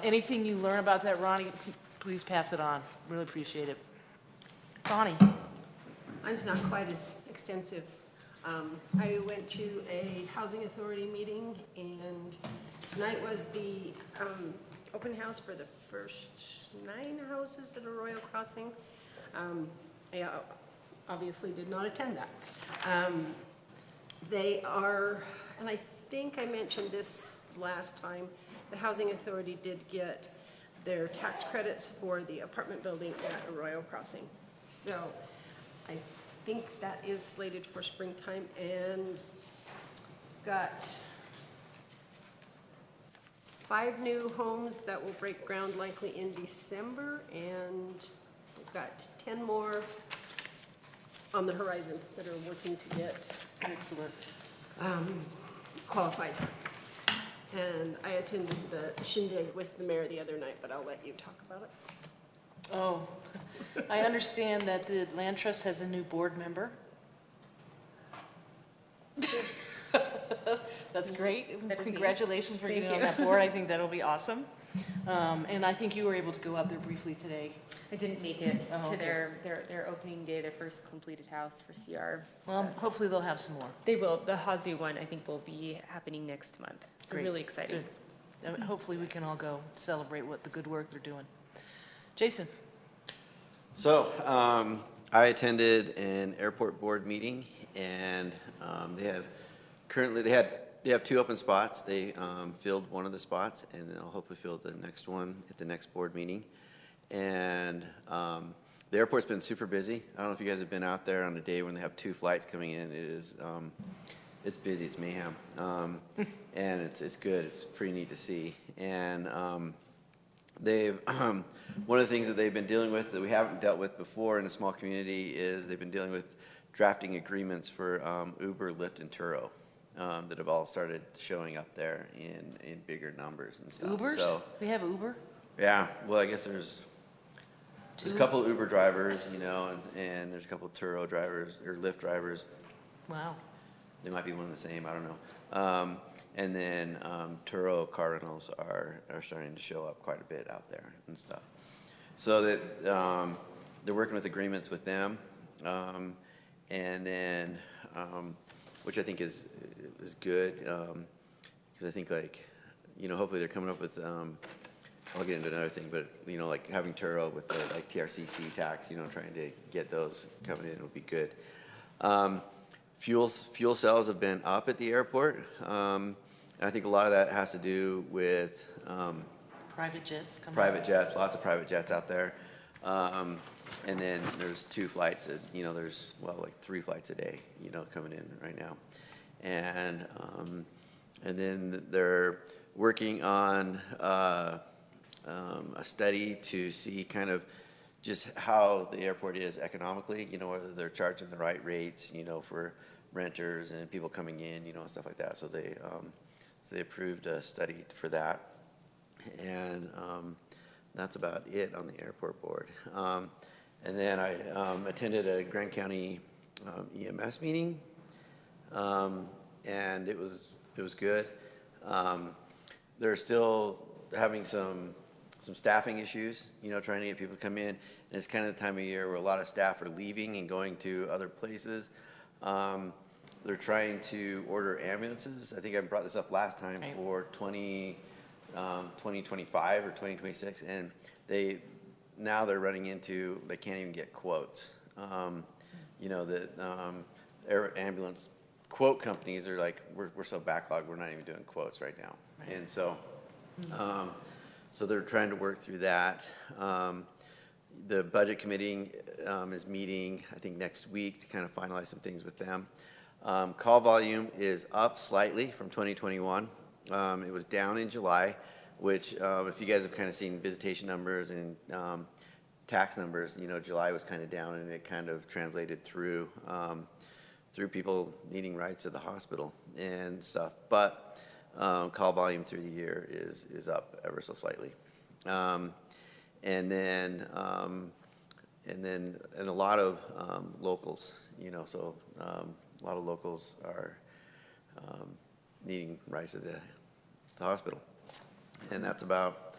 anything you learn about that, Ronnie, please pass it on. Really appreciate it. Bonnie. Mine's not quite as extensive. I went to a housing authority meeting, and tonight was the open house for the first 9 houses at Arroyo Crossing. I obviously did not attend that. They are, and I think I mentioned this last time, the Housing Authority did get their tax credits for the apartment building at Arroyo Crossing. So I think that is slated for springtime, and got 5 new homes that will break ground likely in December, and we've got 10 more on the horizon that are working to get excellent qualified. And I attended the shindig with the mayor the other night, but I'll let you talk about it. Oh, I understand that the Land Trust has a new board member. That's great. That is me. Congratulations for Thank getting on you. that board. I think that'll be awesome. And I think you were able to go out there briefly today. I didn't make it Oh, to okay. their opening day, their first completed house for CR. Well, hopefully they'll have some more. They will. The Hazu one, I think, will be happening next month. So Great. really exciting. Good. Hopefully we can all go celebrate what the good work they're doing. Jason. So, I attended an airport board meeting, and they have 2 open spots. They filled one of the spots, and they'll hopefully fill the next one at the next board meeting. And the airport's been super busy. I don't know if you guys have been out there on a day when they have 2 flights coming in. It is, it's busy, it's mayhem. And it's good, it's pretty neat to see. And they've, one of the things that they've been dealing with that we haven't dealt with before in a small community is they've been dealing with drafting agreements for Uber, Lyft, and Turo that have all started showing up there in bigger numbers and stuff. Ubers? So, We have Uber? yeah, well, I guess there's a couple Uber drivers, and there's a couple Turo drivers or Lyft drivers. Wow. They might be one and the same, I don't know. And then Turo car rentals are starting to show up quite a bit out there and stuff. So that they're working with agreements with them, and then which I think is good, because I think hopefully they're coming up with. I'll get into another thing, but like having Turo with the TRCC tax, trying to get those coming in would be good. fuel cells have been up at the airport. And I think a lot of that has to do with Private jets coming. private jets, lots of private jets out there. And then there's 2 flights, there's, like 3 flights a day, coming in right now. And then they're working on a study to see kind of just how the airport is economically, whether they're charging the right rates, for renters and people coming in, and stuff like that. So they approved a study for that. And that's about it on the airport board. And then I attended a Grand County EMS meeting, and it was good. They're still having some staffing issues, trying to get people to come in. And it's kind of the time of year where a lot of staff are leaving and going to other places. They're trying to order ambulances. I think I brought this up last time for 2025 or 2026, and now they're running into, they can't even get quotes. Air ambulance quote companies are like, we're so backlogged, we're not even doing quotes right now. Right. And so, so they're trying to work through that. The budget committee is meeting, I think, next week to kind of finalize some things with them. Call volume is up slightly from 2021. It was down in July, which if you guys have kind of seen visitation numbers and tax numbers, July was kind of down, and it kind of translated through people needing rides to the hospital and stuff. But call volume through the year is up ever so slightly. And then a lot of locals, so a lot of locals are needing rides to the hospital, and that's about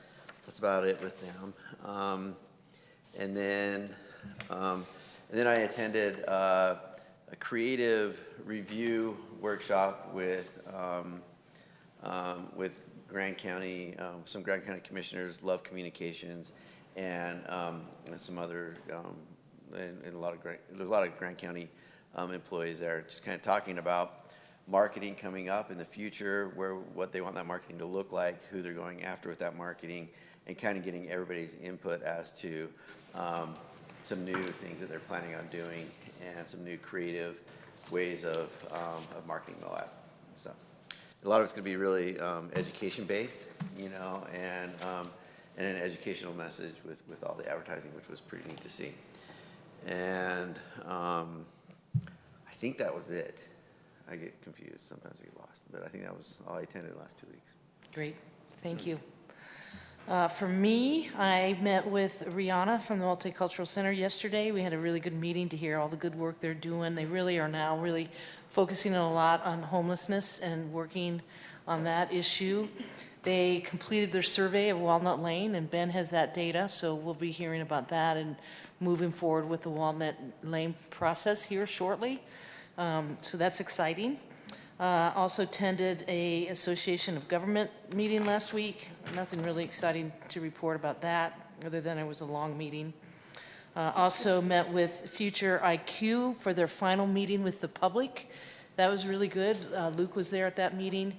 it with them. And then I attended a creative review workshop with Grand County, some Grand County commissioners, Love Communications, and some other, and there's a lot of Grand County employees there, just kind of talking about marketing coming up in the future, what they want that marketing to look like, who they're going after with that marketing, and kind of getting everybody's input as to some new things that they're planning on doing and some new creative ways of marketing the lab. So a lot of it's going to be really education-based, and an educational message with all the advertising, which was pretty neat to see. And I think that was it. I get confused. Sometimes I get lost. But I think that was all I attended the last 2 weeks. Great. Thank you. For me, I met with Rihanna from the Multicultural Center yesterday. We had a really good meeting to hear all the good work they're doing. They really are now really focusing a lot on homelessness and working on that issue. They completed their survey of Walnut Lane, and Ben has that data, so we'll be hearing about that and moving forward with the Walnut Lane process here shortly. So that's exciting. Also attended a Association of Government meeting last week. Nothing really exciting to report about that, other than it was a long meeting. Also met with Future IQ for their final meeting with the public. That was really good. Luke was there at that meeting.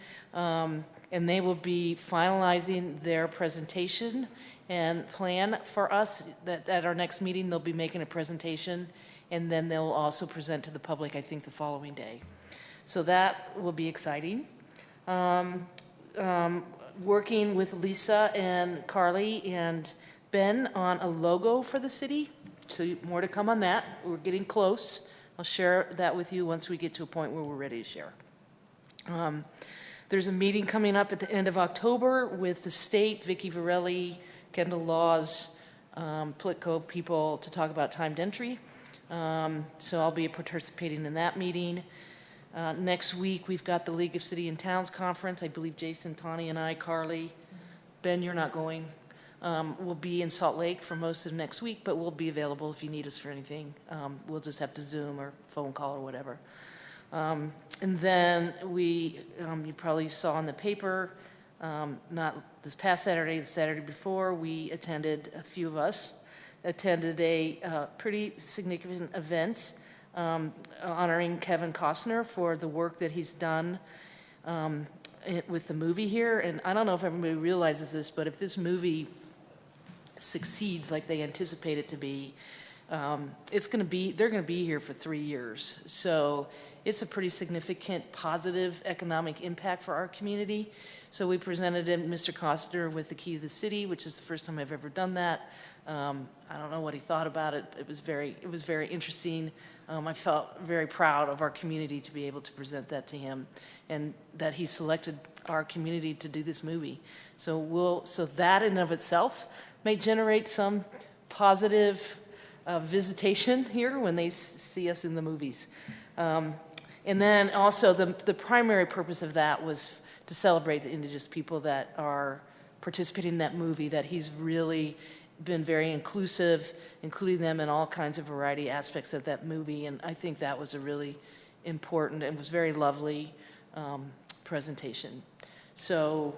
And they will be finalizing their presentation and plan for us that at our next meeting, they'll be making a presentation, and then they'll also present to the public, I think, the following day. So that will be exciting. Working with Lisa and Carly and Ben on a logo for the city. So more to come on that. We're getting close. I'll share that with you once we get to a point where we're ready to share. There's a meeting coming up at the end of October with the state, Vicki Varelli, Kendall Laws, Politico people to talk about timed entry. So I'll be participating in that meeting. Next week, we've got the League of City and Towns Conference. I believe Jason, Tawny, and I, Carly, Ben, you're not going. We'll be in Salt Lake for most of next week, but we'll be available if you need us for anything. We'll just have to Zoom or phone call or whatever. And then you probably saw in the paper, not this past Saturday, the Saturday before, a few of us attended a pretty significant event honoring Kevin Costner for the work that he's done with the movie here. And I don't know if everybody realizes this, but if this movie succeeds like they anticipate it to be, they're going to be here for 3 years. So it's a pretty significant positive economic impact for our community. So we presented him, Mr. Costner, with the key to the city, which is the first time I've ever done that. I don't know what he thought about it. It was very interesting. I felt very proud of our community to be able to present that to him, and that he selected our community to do this movie. So that in and of itself may generate some positive visitation here when they see us in the movies. And then also the primary purpose of that was to celebrate the Indigenous people that are participating in that movie, that he's really been very inclusive, including them in all kinds of variety aspects of that movie. And I think that was a really important and was very lovely presentation. So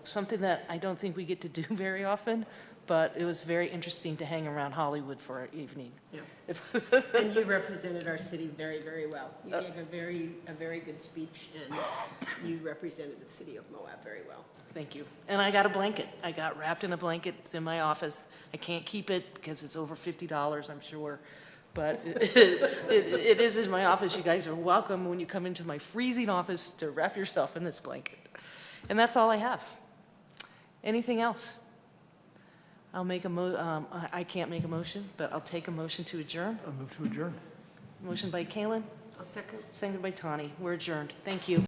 something that I don't think we get to do very often, but it was very interesting to hang around Hollywood for an evening. Yeah. And you represented our city very, very well. You gave a very good speech, and you represented the city of Moab very well. Thank you. And I got a blanket. I got wrapped in a blanket. It's in my office. I can't keep it because it's over $50, I'm sure. But it is in my office. You guys are welcome when you come into my freezing office to wrap yourself in this blanket. And that's all I have. Anything else? I can't make a motion, but I'll take a motion to adjourn. I'll move to adjourn. Motion by Kalen. A second. Seconded by Tawny. We're adjourned. Thank you.